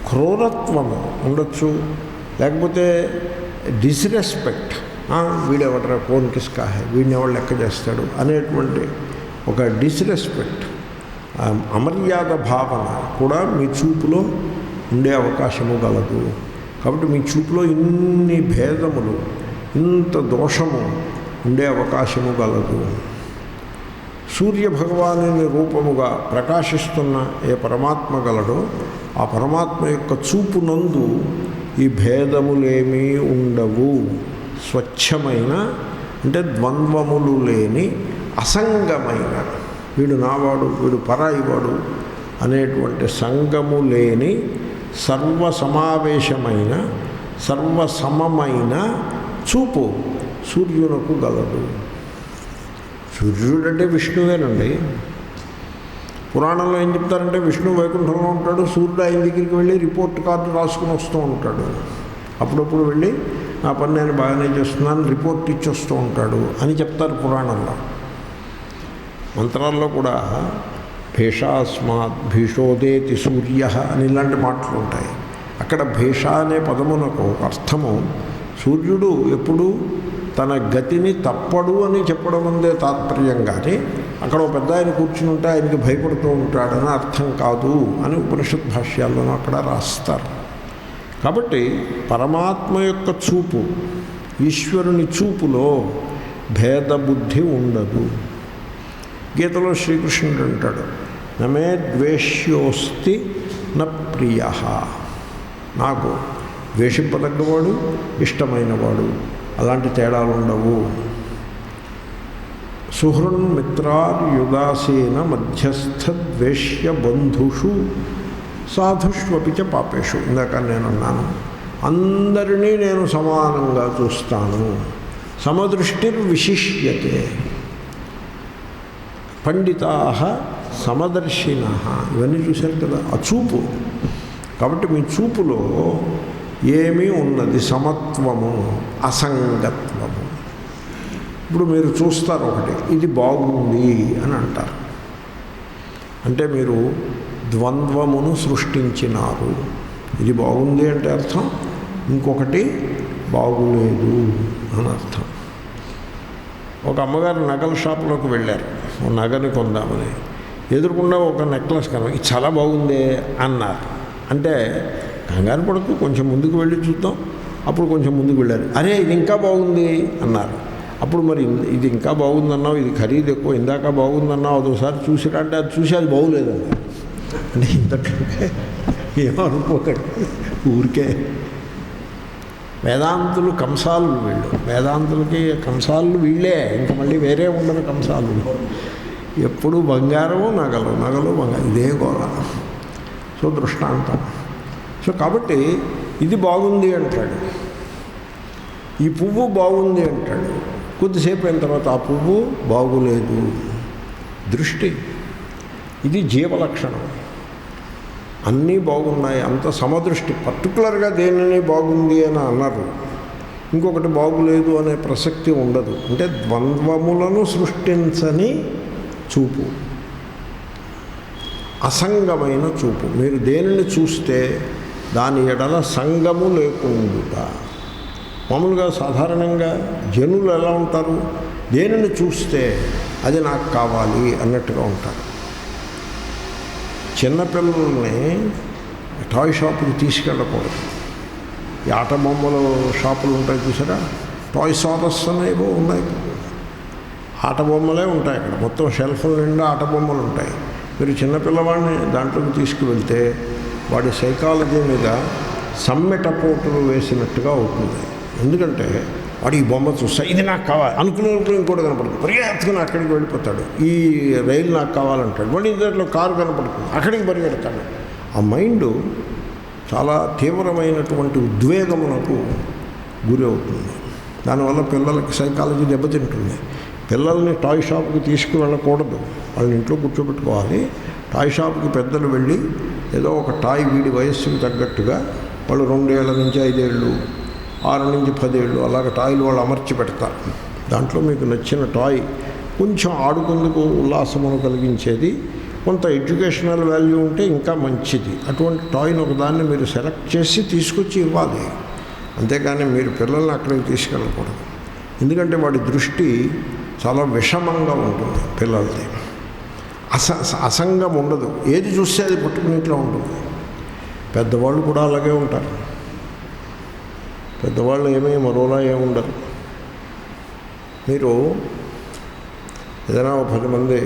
Speaker 1: క్రూరత్వము ఉండొచ్చు, లేకపోతే డిస్రెస్పెక్ట్, వీడెవడరా కోన్ కిస్కా హై, వీడిని ఎవడు లెక్క చేస్తాడు అనేటువంటి ఒక డిస్రెస్పెక్ట్, అమర్యాద భావన కూడా మీ చూపులో ఉండే అవకాశము గలదు. కాబట్టి మీ చూపులో ఇన్ని భేదములు, ఇంత దోషము ఉండే అవకాశము గలదు. సూర్యభగవానుని రూపముగా ప్రకాశిస్తున్న ఏ పరమాత్మ గలడో ఆ పరమాత్మ యొక్క చూపునందు ఈ భేదములేమీ ఉండవు. స్వచ్ఛమైన అంటే ద్వంద్వములు లేని అసంగమైన, వీడు నావాడు వీడు పరాయివాడు అనేటువంటి సంగము లేని సర్వసమావేశమైన సర్వసమమైన చూపు సూర్యునకు గలదు. సూర్యుడు అంటే విష్ణువేనండి. పురాణంలో ఏం చెప్తారంటే విష్ణు వైకుంఠంలో ఉంటాడు, సూర్యుడు ఆయన దగ్గరికి వెళ్ళి రిపోర్ట్ కార్డు రాసుకుని వస్తూ ఉంటాడు. అప్పుడప్పుడు వెళ్ళి నా పని నేను బాగానే చేస్తున్నాను రిపోర్ట్ ఇచ్చి వస్తూ ఉంటాడు అని చెప్తారు పురాణంలో. మంత్రాల్లో కూడా భేషాస్మాత్ భీషోదేతి సూర్య అని ఇలాంటి మాటలు ఉంటాయి. అక్కడ భేష అనే పదమునకు అర్థము సూర్యుడు ఎప్పుడు తన గతిని తప్పడు అని చెప్పడం ఉందే తాత్పర్యం. కానీ అక్కడ ఒక పెద్ద ఆయన కూర్చుని ఉంటే ఆయనకి భయపడుతూ ఉంటాడని అర్థం కాదు అని ఉపనిషత్ భాష్యాల్లోనూ అక్కడ రాస్తారు. కాబట్టి పరమాత్మ యొక్క చూపు, ఈశ్వరుని చూపులో భేదబుద్ధి ఉండదు. గీతలో శ్రీకృష్ణుడు అంటాడు, నమే ద్వేష్యోస్తి న ప్రియ, నాకు ద్వేషింపదగ్గవాడు ఇష్టమైనవాడు, అలాంటి తేడాలు ఉండవు. సుహృన్ మిత్రార్యుదాసీన మధ్యస్థ ద్వేష్య బంధుషు సాధుష్వపిచ పాపేషు. ఇందాక నేను అన్నాను, అందరినీ నేను సమానంగా చూస్తాను. సమదృష్టిర్విశిష్యతే, పండితా సమదర్శిన, ఇవన్నీ చూశారు కదా ఆ చూపు. కాబట్టి మీ చూపులో ఏమీ ఉన్నది సమత్వము, అసంగత్వము. ఇప్పుడు మీరు చూస్తారు ఒకటి, ఇది బాగుంది అని అంటారు, అంటే మీరు ద్వంద్వమును సృష్టించినారు. ఇది బాగుంది అంటే అర్థం ఇంకొకటి బాగులేదు అని అర్థం. ఒక అమ్మగారు నగల షాపులోకి వెళ్ళారు, ఒక నగని కొందామని. ఎదురుకుండా ఒక నెక్లెస్ కనుక ఇది చాలా బాగుంది అన్నారు. అంటే కంగారు పడుతూ కొంచెం ముందుకు వెళ్ళి చూద్దాం. అప్పుడు కొంచెం ముందుకు వెళ్ళారు, అరే ఇది ఇంకా బాగుంది అన్నారు. అప్పుడు మరి ఇది ఇంకా బాగుందన్నావు, ఇది ఖరీదు ఎక్కువ, ఇందాక బాగుందన్నావు, అదోసారి చూసిరా అంటే అది చూసి అది బాగులేదన్న. అంటే ఇంతకంటే ఏమనుకోకండి, ఊరికే వేదాంతులు కంసాలు వీళ్ళు, వేదాంతులకి కంసాలు వీళ్ళే, ఇంకా మళ్ళీ వేరే ఉండరు కంసాలు. ఎప్పుడు బంగారము నగలు, నగలు బంగారం, ఇదే గోళ. సో దృష్టాంతం. సో కాబట్టి ఇది బాగుంది అంటాడు, ఈ పువ్వు బాగుంది అంటాడు. కొద్దిసేపు అయిన తర్వాత ఆ పువ్వు బాగులేదు. దృష్టి, ఇది జీవలక్షణం. అన్నీ బాగున్నాయి, అంత సమదృష్టి. పర్టికులర్గా దేనిని బాగుంది అని అన్నారు, ఇంకొకటి బాగులేదు అనే ప్రసక్తి ఉండదు. అంటే ద్వంద్వములను సృష్టించని చూపు, అసంగమైన చూపు. మీరు దేనిని చూస్తే దాని ఎడల సంగము లేకుండా. మామూలుగా సాధారణంగా జనులు ఎలా ఉంటారు, దేనిని చూస్తే అది నాకు కావాలి అన్నట్టుగా ఉంటారు. చిన్నపిల్లల్ని టాయ్ షాపుకి తీసుకెళ్ళకూడదు. ఈ ఆట బొమ్మల షాపులు ఉంటాయి చూసారా, టాయ్సారస్ అనేవో ఉన్నాయి, ఆట బొమ్మలే ఉంటాయి అక్కడ. మొత్తం షెల్ఫ్ల నిండా ఆట బొమ్మలు ఉంటాయి. మీరు చిన్నపిల్లవాడిని దాంట్లోకి తీసుకువెళ్తే వాడి సైకాలజీ మీద సమ్మెటపోటులు వేసినట్టుగా అవుతుంది. ఎందుకంటే వాడు ఈ బొమ్మ చూస్తా ఇది నాకు కావాలి అనుకున్నప్పుడు ఇంకోటి కనపడుతుంది, పరిగెత్తుకుని అక్కడికి వెళ్ళిపోతాడు. ఈ రైలు నాకు కావాలంటాడు, మళ్ళీ ఇంట్లో కారు కనపడుతుంది, అక్కడికి పరిగెడతాడు. ఆ మైండ్ చాలా తీవ్రమైనటువంటి ఉద్వేగమునకు గురి అవుతుంది. దానివల్ల పిల్లలకి సైకాలజీ దెబ్బతింటుంది. పిల్లల్ని టాయ్ షాప్కి తీసుకువెళ్ళకూడదు, వాళ్ళని ఇంట్లో కూర్చోబెట్టుకోవాలి. టాయ్ షాప్కి పెద్దలు వెళ్ళి ఏదో ఒక టాయ్ వీడి వయస్సుకి తగ్గట్టుగా వాళ్ళు 2 ఏళ్ల నుంచి 5 ఏళ్ళు, 6 నుంచి 10 ఏళ్ళు అలాగ టాయ్లు వాళ్ళు అమర్చి పెడతారు. దాంట్లో మీకు నచ్చిన టాయ్ కొంచెం ఆడుకుందుకు ఉల్లాసమును కలిగించేది, కొంత ఎడ్యుకేషనల్ వాల్యూ ఉంటే ఇంకా మంచిది. అటువంటి టాయ్ని ఒకదాన్ని మీరు సెలెక్ట్ చేసి తీసుకొచ్చి ఇవ్వాలి. అంతేకాని మీరు పిల్లల్ని అక్కడికి తీసుకెళ్ళకూడదు. ఎందుకంటే వాడి దృష్టి చాలా విషమంగా ఉంటుంది. పిల్లలది అసంగం ఉండదు, ఏది చూస్తే అది పట్టుకునేట్లా ఉంటుంది. పెద్దవాళ్ళు కూడా అలాగే ఉంటారు. పెద్దవాళ్ళు మరోలా ఏముండరు. మీరు ఏదైనా 10 మంది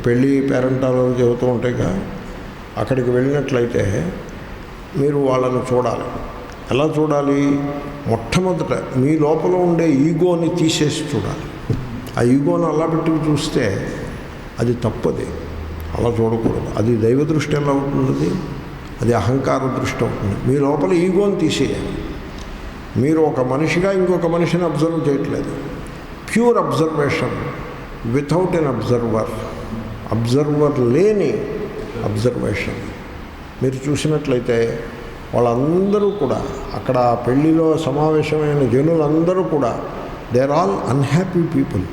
Speaker 1: పెళ్ళి పేరెంటాలు చెబుతూ ఉంటాయిగా, అక్కడికి వెళ్ళినట్లయితే మీరు వాళ్ళని చూడాలి. ఎలా చూడాలి? మొట్టమొదట మీ లోపల ఉండే ఈగోని తీసేసి చూడాలి. ఆ ఈగోని అలా పెట్టుకు చూస్తే అది తప్పది, అలా చూడకూడదు. అది దైవ దృష్టి ఎలా అవుతుంది? అది అహంకార దృష్టి అవుతుంది. మీ లోపల ఈగోని తీసేయాలి. మీరు ఒక మనిషిగా ఇంకొక మనిషిని అబ్జర్వ్ చేయట్లేదు. Pure observation without an observer లేని అబ్జర్వేషన్. మీరు చూసినట్లయితే వాళ్ళందరూ కూడా అక్కడ పెళ్లిలో సమావేశమైన జనులందరూ కూడా they are all unhappy people.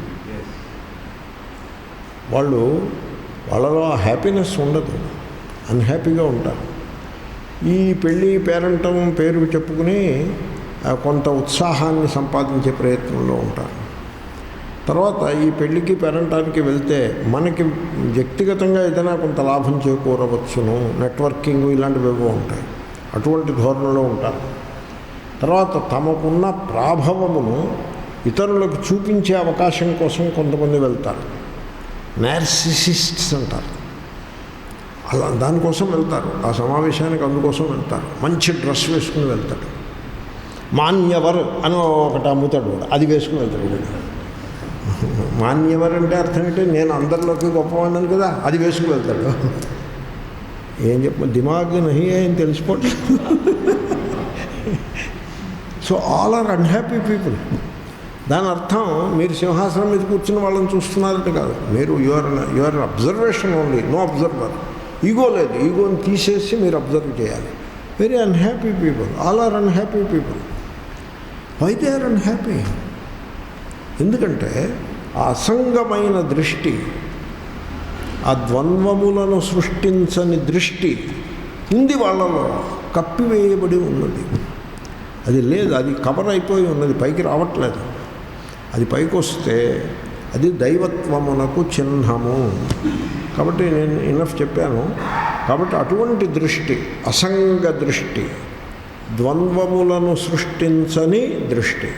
Speaker 1: వాళ్ళలో హ్యాపీనెస్ ఉండదు, అన్హ్యాపీగా ఉంటారు. ఈ పెళ్ళి పేరెంటం పేరు చెప్పుకుని కొంత ఉత్సాహాన్ని సంపాదించే ప్రయత్నంలో ఉంటారు. తర్వాత ఈ పెళ్ళికి పేరెంటానికి వెళ్తే మనకి వ్యక్తిగతంగా ఏదైనా కొంత లాభం చేకూరవచ్చును, నెట్వర్కింగ్ ఇలాంటివి ఉంటాయి. అటువంటి ధోరణిలో ఉంటారు. తర్వాత తమకున్న ప్రాభవమును ఇతరులకు చూపించే అవకాశం కోసం కొంతమంది వెళ్తారు. నార్సిసిస్ట్స్ అంటారు. అలా దానికోసం వెళ్తారు. ఆ సమావేశానికి అందుకోసం వెళ్తారు. మంచి డ్రెస్ వేసుకుని వెళ్తాడు. మాన్యవర్ అని ఒకటి అమ్ముతాడు కూడా, అది వేసుకుని వెళ్తాడు కూడా. మాన్యవర్ అంటే అర్థం ఏంటి? నేను అందరిలోకి గొప్పవాడిని కదా, అది వేసుకుని వెళ్తాడు. ఏం చెప్ప దిమాగ్ నహి అని తెలిసిపోతుంది. So all are unhappy people. దాని అర్థం మీరు సింహాసనం మీద కూర్చుని వాళ్ళని చూస్తున్నారంటే కాదు. మీరు your observation only, no observer. Ego లేదు, ఈగోని తీసేసి మీరు అబ్జర్వ్ చేయాలి. Very unhappy people, all are unhappy people. Why they are unhappy? ఎందుకంటే ఆ అసంగమైన దృష్టి, ఆ ద్వంద్వములను సృష్టించని దృష్టి ఉంది వాళ్ళలో, కప్పివేయబడి ఉన్నది. అది లేదు, అది కవర్ అయిపోయి ఉన్నది, పైకి రావట్లేదు. అది పైకి వస్తే అది దైవత్వమునకు చిహ్నము. కాబట్టి నేను ఇనఫ్ చెప్పాను. కాబట్టి అటువంటి దృష్టి, అసంగ దృష్టి, ద్వంద్వములను సృష్టించని దృష్టి,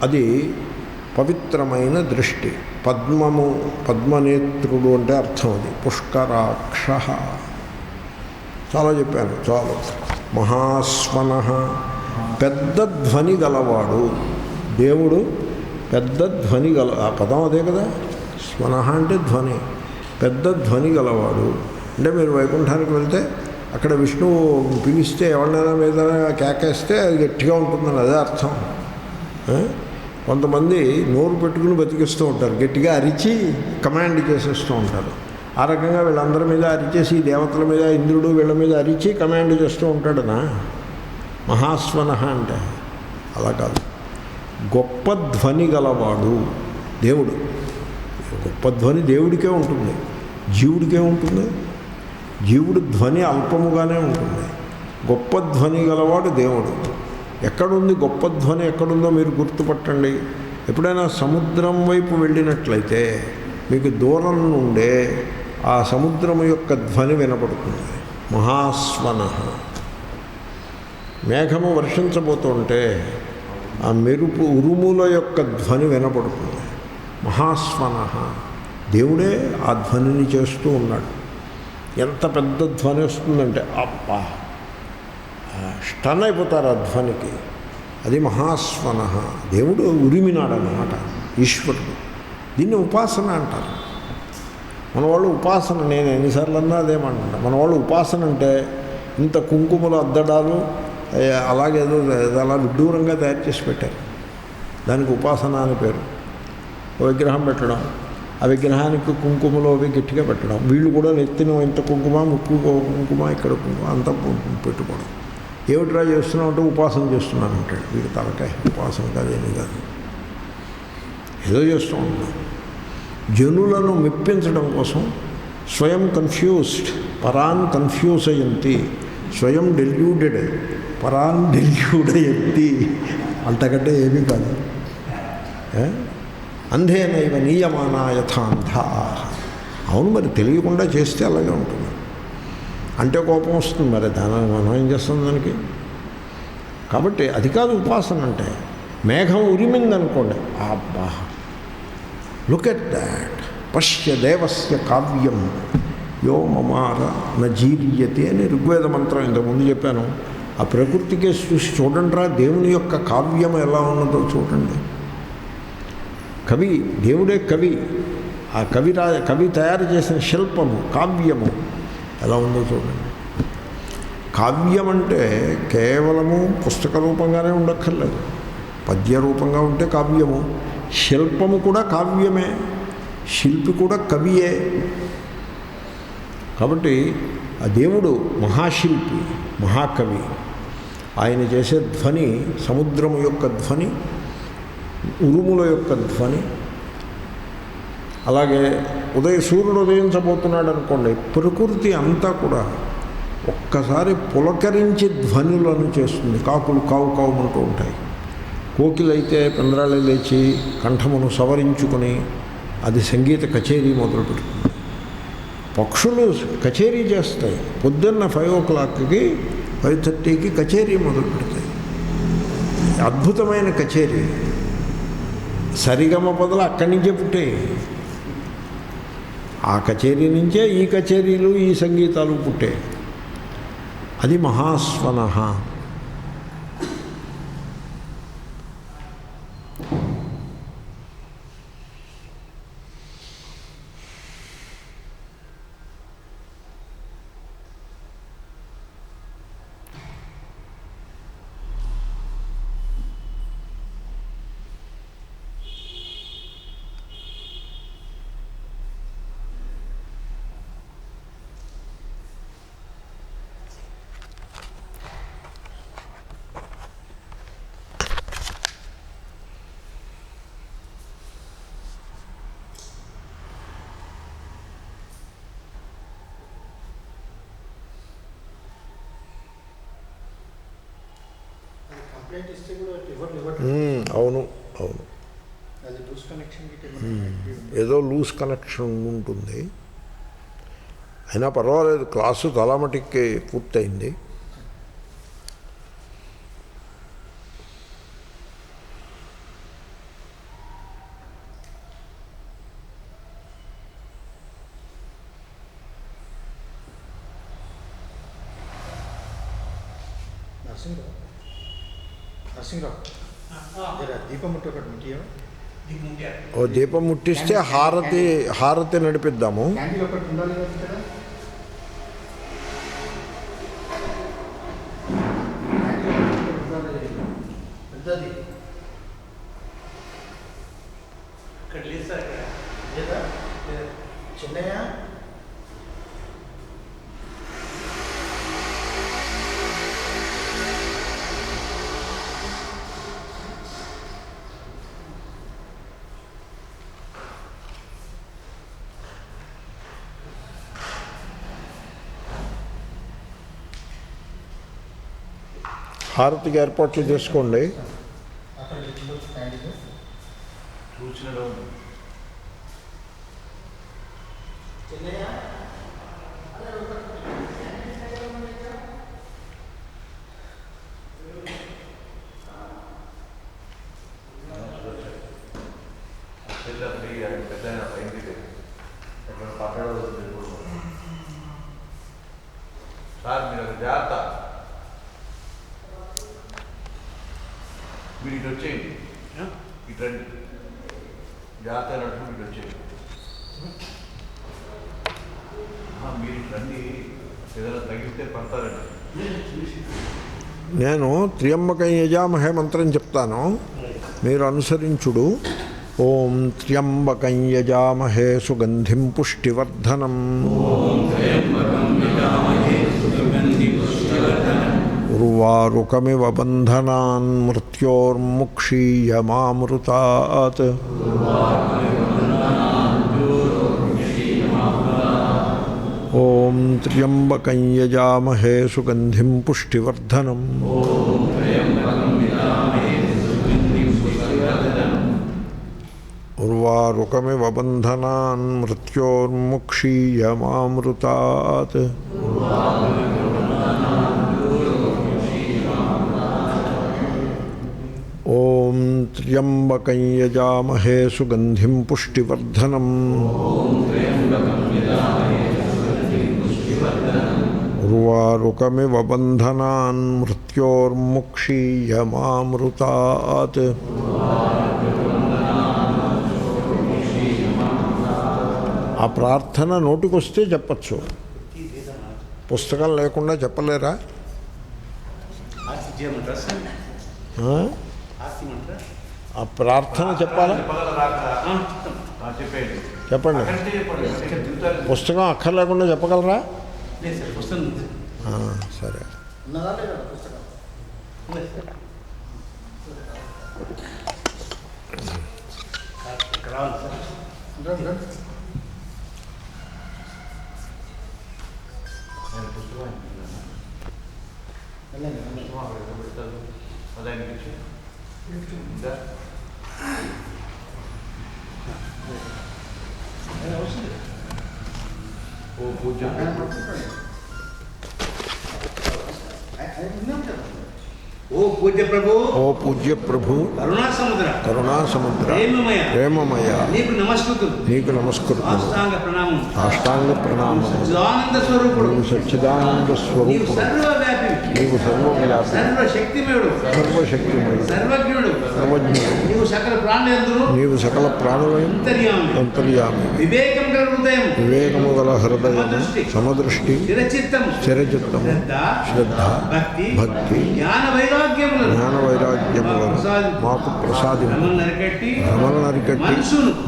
Speaker 1: అది పవిత్రమైన దృష్టి. పద్మనేత్రుడు అంటే అర్థం అది. పుష్కరాక్ష చాలా చెప్పాను, చాలు. మహాస్వన, పెద్ద ధ్వని గలవాడు. దేవుడు పెద్ద ధ్వని గల, ఆ పదం అదే కదా. స్వన అంటే ధ్వని, పెద్ద ధ్వని గలవాడు. అంటే మీరు వైకుంఠానికి వెళ్తే అక్కడ విష్ణువు పిలిస్తే ఎవరినైనా మీద కేకేస్తే అది గట్టిగా ఉంటుందని అదే అర్థం. కొంతమంది నోరు పెట్టుకుని బతికిస్తూ ఉంటారు, గట్టిగా అరిచి కమాండ్ చేసేస్తూ ఉంటారు. ఆ రకంగా వీళ్ళందరి మీద అరిచేసి, దేవతల మీద, ఇంద్రుడు వీళ్ళ మీద అరిచి కమాండ్ చేస్తూ ఉంటాడనా మహాస్వన అంటే? అలా కాదు. గొప్ప ధ్వని గలవాడు దేవుడు. గొప్ప ధ్వని దేవుడికే ఉంటుంది, జీవుడికే ఉంటుంది. జీవుడు ధ్వని అల్పముగానే ఉంటుంది. గొప్ప ధ్వని గలవాడు దేవుడు. ఎక్కడుంది గొప్ప ధ్వని? ఎక్కడుందో మీరు గుర్తుపట్టండి. ఎప్పుడైనా సముద్రం వైపు వెళ్ళినట్లయితే మీకు దూరం నుండే ఆ సముద్రం యొక్క ధ్వని వినపడుతుంది. మహాస్వన. మేఘము వర్షించబోతుంటే ఆ మెరుపు ఉరుముల యొక్క ధ్వని వినపడుతుంది. మహాస్వన, దేవుడే ఆ ధ్వనిని చేస్తూ ఉన్నాడు. ఎంత పెద్ద ధ్వని వస్తుందంటే అబ్బా స్టన్ అయిపోతారు ఆ ధ్వనికి. అది మహాస్వన, దేవుడు ఉరిమినాడన్నమాట, ఈశ్వరుడు. దీన్ని ఉపాసన అంటారు. మన వాళ్ళు ఉపాసన, నేను ఎన్నిసార్లు అన్నా అదేమంటాను, మన వాళ్ళు ఉపాసన అంటే ఇంత కుంకుమలు అద్దడాలు అలాగేదో అలా విడ్డూరంగా తయారు చేసి పెట్టారు. దానికి ఉపాసన అని పేరు. ఓ విగ్రహం పెట్టడం, ఆ విగ్రహానికి కుంకుమలో అవి గట్టిగా పెట్టడం, వీళ్ళు కూడా నెత్తిన ఇంత కుంకుమ, ముక్కు కుంకుమ, ఇక్కడ కుంకుమ అంతా పెట్టుకోవడం. ఏమిట్రా చేస్తున్నావు అంటే ఉపాసన చేస్తున్నాను అంటాడు వీడు. తలకాయ ఉపాసన కాదేమీ కాదు, ఏదో చేస్తూ ఉంటాం. జనులను మెప్పించడం కోసం స్వయం కన్ఫ్యూజ్డ్ పరాన్ కన్ఫ్యూజ్ అయ్యింది, స్వయం డెల్యూడెడ్ పరాన్ డెల్యూడ్ అయ్యింది, అంతకంటే ఏమీ కాదు. అంధేనైవ నీయమానా యథాంధా. అవును, మరి తెలియకుండా చేస్తే అలాగే ఉంటుంది. అంటే కోపం వస్తుంది, మరి దాని మనం ఏం చేస్తాం దానికి. కాబట్టి అది కాదు ఉపాసన అంటే. మేఘం ఉరిమిందనుకోండి, అబ్బా లుక్ ఎట్ దాట్, పశ్య దేవస్య కావ్యం యో మమార నజీర్యతే అని ఋగ్వేద మంత్రం ఇంతకుముందు చెప్పాను. ఆ ప్రకృతికే చూసి చూడండిరా, దేవుని యొక్క కావ్యం ఎలా ఉన్నదో చూడండి. కవి, దేవుడే కవి. ఆ కవి తయారు చేసిన శిల్పము, కావ్యము ఎలా ఉందో చూడండి. కావ్యం అంటే కేవలము పుస్తక రూపంగానే ఉండక్కర్లేదు, పద్య రూపంగా ఉంటే కావ్యము. శిల్పము కూడా కావ్యమే, శిల్పి కూడా కవియే. కాబట్టి ఆ దేవుడు మహాశిల్పి, మహాకవి. ఆయన చేసే ధ్వని సముద్రము యొక్క ధ్వని, ఉరుముల యొక్క ధ్వని. అలాగే సూర్యుడు ఉదయించబోతున్నాడు అనుకోండి, ప్రకృతి అంతా కూడా ఒక్కసారి పులకరించి ధ్వనులను చేస్తుంది. కాకులు కావు కావుమంటూ ఉంటాయి. కోకిలైతే పెందరాళ్ళు లేచి కంఠమును సవరించుకొని అది సంగీత కచేరీ మొదలు పెడుతుంది. పక్షులు కచేరీ చేస్తాయి. పొద్దున్న 5 o'clockకి 5:30కి కచేరీ మొదలు పెడతాయి. అద్భుతమైన కచేరీ. సరిగమ పదలు అక్కడి నుంచే పుట్టాయి. ఆ కచేరీ నుంచే ఈ కచేరీలు, ఈ సంగీతాలు పుట్టాయి. అది మహాస్వన. అవును అవును, ఏదో లూజ్ కనెక్షన్ ఉంటుంది. అయినా పర్వాలేదు, క్లాసు చాలా మటుకి పూర్తయింది. ఓ దీపం ముట్టిస్తే హారతి నడిపిద్దాము.
Speaker 2: చిన్నయ్య
Speaker 1: హారతికి ఏర్పాట్లు చేసుకోండి.
Speaker 2: సార్ మీరు ఒక జాగ్రత్త మీరు ఇటు వచ్చేయండి, ఇటు రండి, జాగ్రత్త అయినట్టు ఇటు వచ్చేయండి. మీరు ఇటు రండి, ఏదైనా తగ్గితే పడతారండి.
Speaker 1: నేను త్ర్యంబకం యజామహే మంత్రం చెప్తాను, మీరు అనుసరించుడు. ఓం త్ర్యంబకం యజామహే సుగంధిం పుష్టివర్ధనం ఉర్వారుకమివ బంధనాన్ మృత్యోర్ముక్షీయమామృతాత్. ఓం త్ర్యంబకం యజామహే సుగంధిం పుష్టివర్ధనం ఉర్వారుకమివ బంధనాన్ మృత్యోర్ముక్షీయమామృతాత్. ఓం త్ర్యంబకం యజామహే సుగంధిం పుష్టివర్ధనం ఉర్వారుకమివ బంధనాన్ మృత్యోర్ముక్షీయమామృతాత్. ఆ ప్రార్థన నోటికొస్తే చెప్పచ్చు, పుస్తకం లేకుండా చెప్పలేరా? ఆ ప్రార్థన చెప్పాలా? చెప్పండి. పుస్తకం అక్కర్లేకుండా చెప్పగలరా? సరే.
Speaker 2: ఓ పూజ ఓ పూజ్య ప్రభు,
Speaker 1: ఓ పూజ్య ప్రభు,
Speaker 2: కరుణా సముద్ర,
Speaker 1: కరుణా సముద్ర,
Speaker 2: ప్రేమమయ,
Speaker 1: నీకు నమస్కృతులు,
Speaker 2: నీకు నమస్కృతులు,
Speaker 1: సాష్టాంగ ప్రణామం,
Speaker 2: సాష్టాంగ ప్రణామం.
Speaker 1: సచ్చిదానంద స్వరూపుడు,
Speaker 2: నీవు సచ్చిదానంద స్వరూపుడు,
Speaker 1: సర్వవ్యాపి,
Speaker 2: నీవు సర్వవ్యాపి,
Speaker 1: సర్వశక్తిమయుడు,
Speaker 2: సర్వశక్తిమయుడు,
Speaker 1: సర్వజ్ఞుడు,
Speaker 2: సర్వజ్ఞుడు,
Speaker 1: నీవు సకల ప్రాణులందును,
Speaker 2: నీవు సకల ప్రాణులను అంతర్యామి,
Speaker 1: వివేకం గల హృదయం,
Speaker 2: వివేకము గల హృదయము, సమదృష్టి,
Speaker 1: స్థిరచిత్తము,
Speaker 2: స్థిరచిత్తము, శ్రద్ధ,
Speaker 1: భక్తి,
Speaker 2: జ్ఞాన వైరాగ్యములను మాకు ప్రసాదించు. భ్రమలను అరికట్టి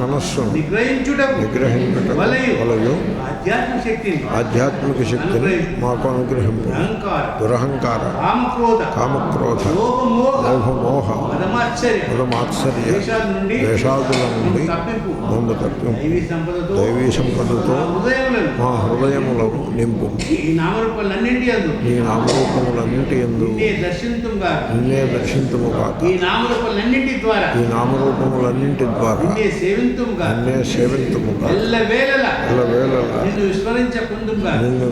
Speaker 2: మనస్సును నిగ్రహించుట వలయు ఆధ్యాత్మిక శక్తిని మాకు అనుగ్రహింపు. దురహంకార, కామక్రోధ, లోభమోహ, మదమాత్సర్య ద్వేషాదుల నుండి మమ్ము తప్పింపు. దైవీ సంపదతో మా హృదయములను నింపు. ఈ నామరూపములన్నింటి యందు నిన్నే దర్శింతుముగాక. ఈ నామరూపములన్నింటి ద్వారా నిన్నే సేవింతుముగాక. ఎల్లవేళలా నిన్ను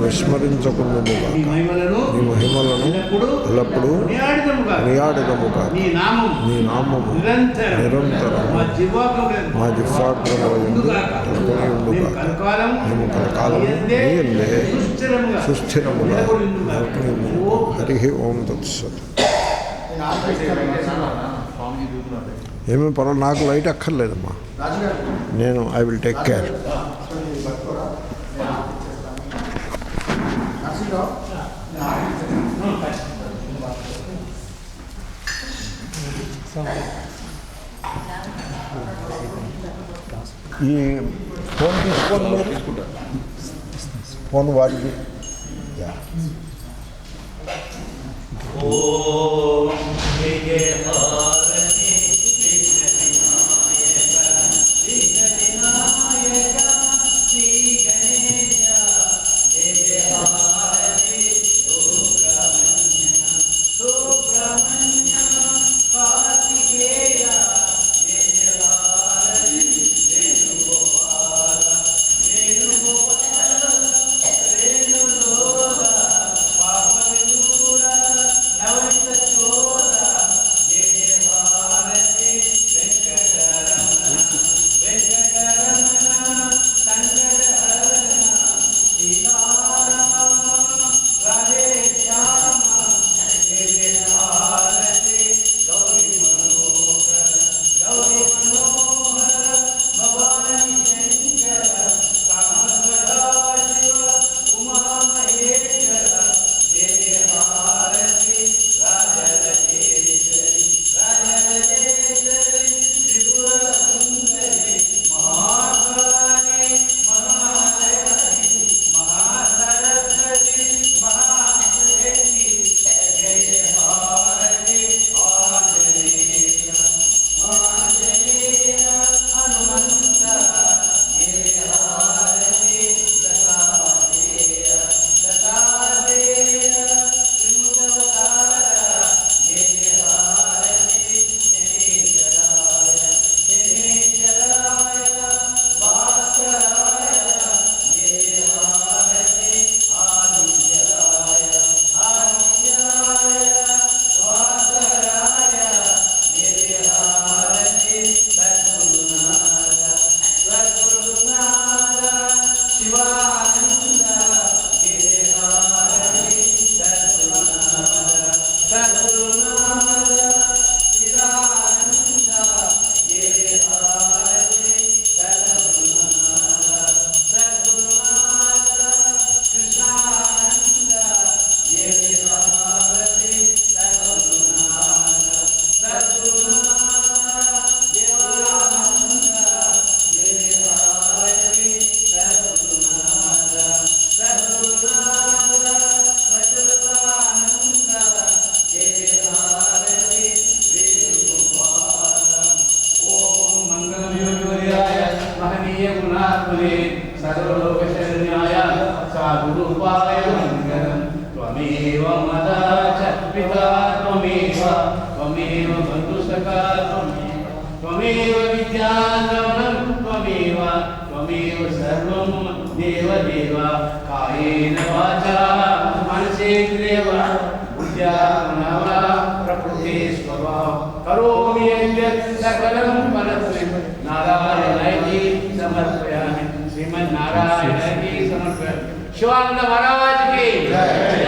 Speaker 2: విస్మరించకుందుముగాక. నీ మహిమలను ఎల్లప్పుడూ కొనియాడుదుముగాక. నీ నామము నిరంతరం మా జిహ్వాగ్రములందు నెలకొనియుండుగాక. మేము కలకాలము నీ యందే సుస్థిరముగా నెలకొనియుందుము. హరి ఓం తత్సత్. ఏమీ పర్వాలేదు, నాకు లైట్ అక్కర్లేదమ్మా, నేను ఐ విల్ టేక్ కేర్. ఈ ఫోన్ తీసుకోండి, మీరు ఫోన్ వాడికి.
Speaker 3: गुरुपाय मङ्गलम् त्वमेव माता च पिता त्वमेव त्वमेव बन्धुसखा त्वमेव विद्याद्रवणं त्वमेव त्वमेव सर्वं देवदेव कायेन वाचा मनसेन्द्रियवा बुद्ध्यात्मना वा प्रकृते स्वभावं करोमि यत् सकलं परस्मै नारायणाय समर्पयामि श्रीमन्नारायणाय समर्पयामि शिवानंद महाराज की जय।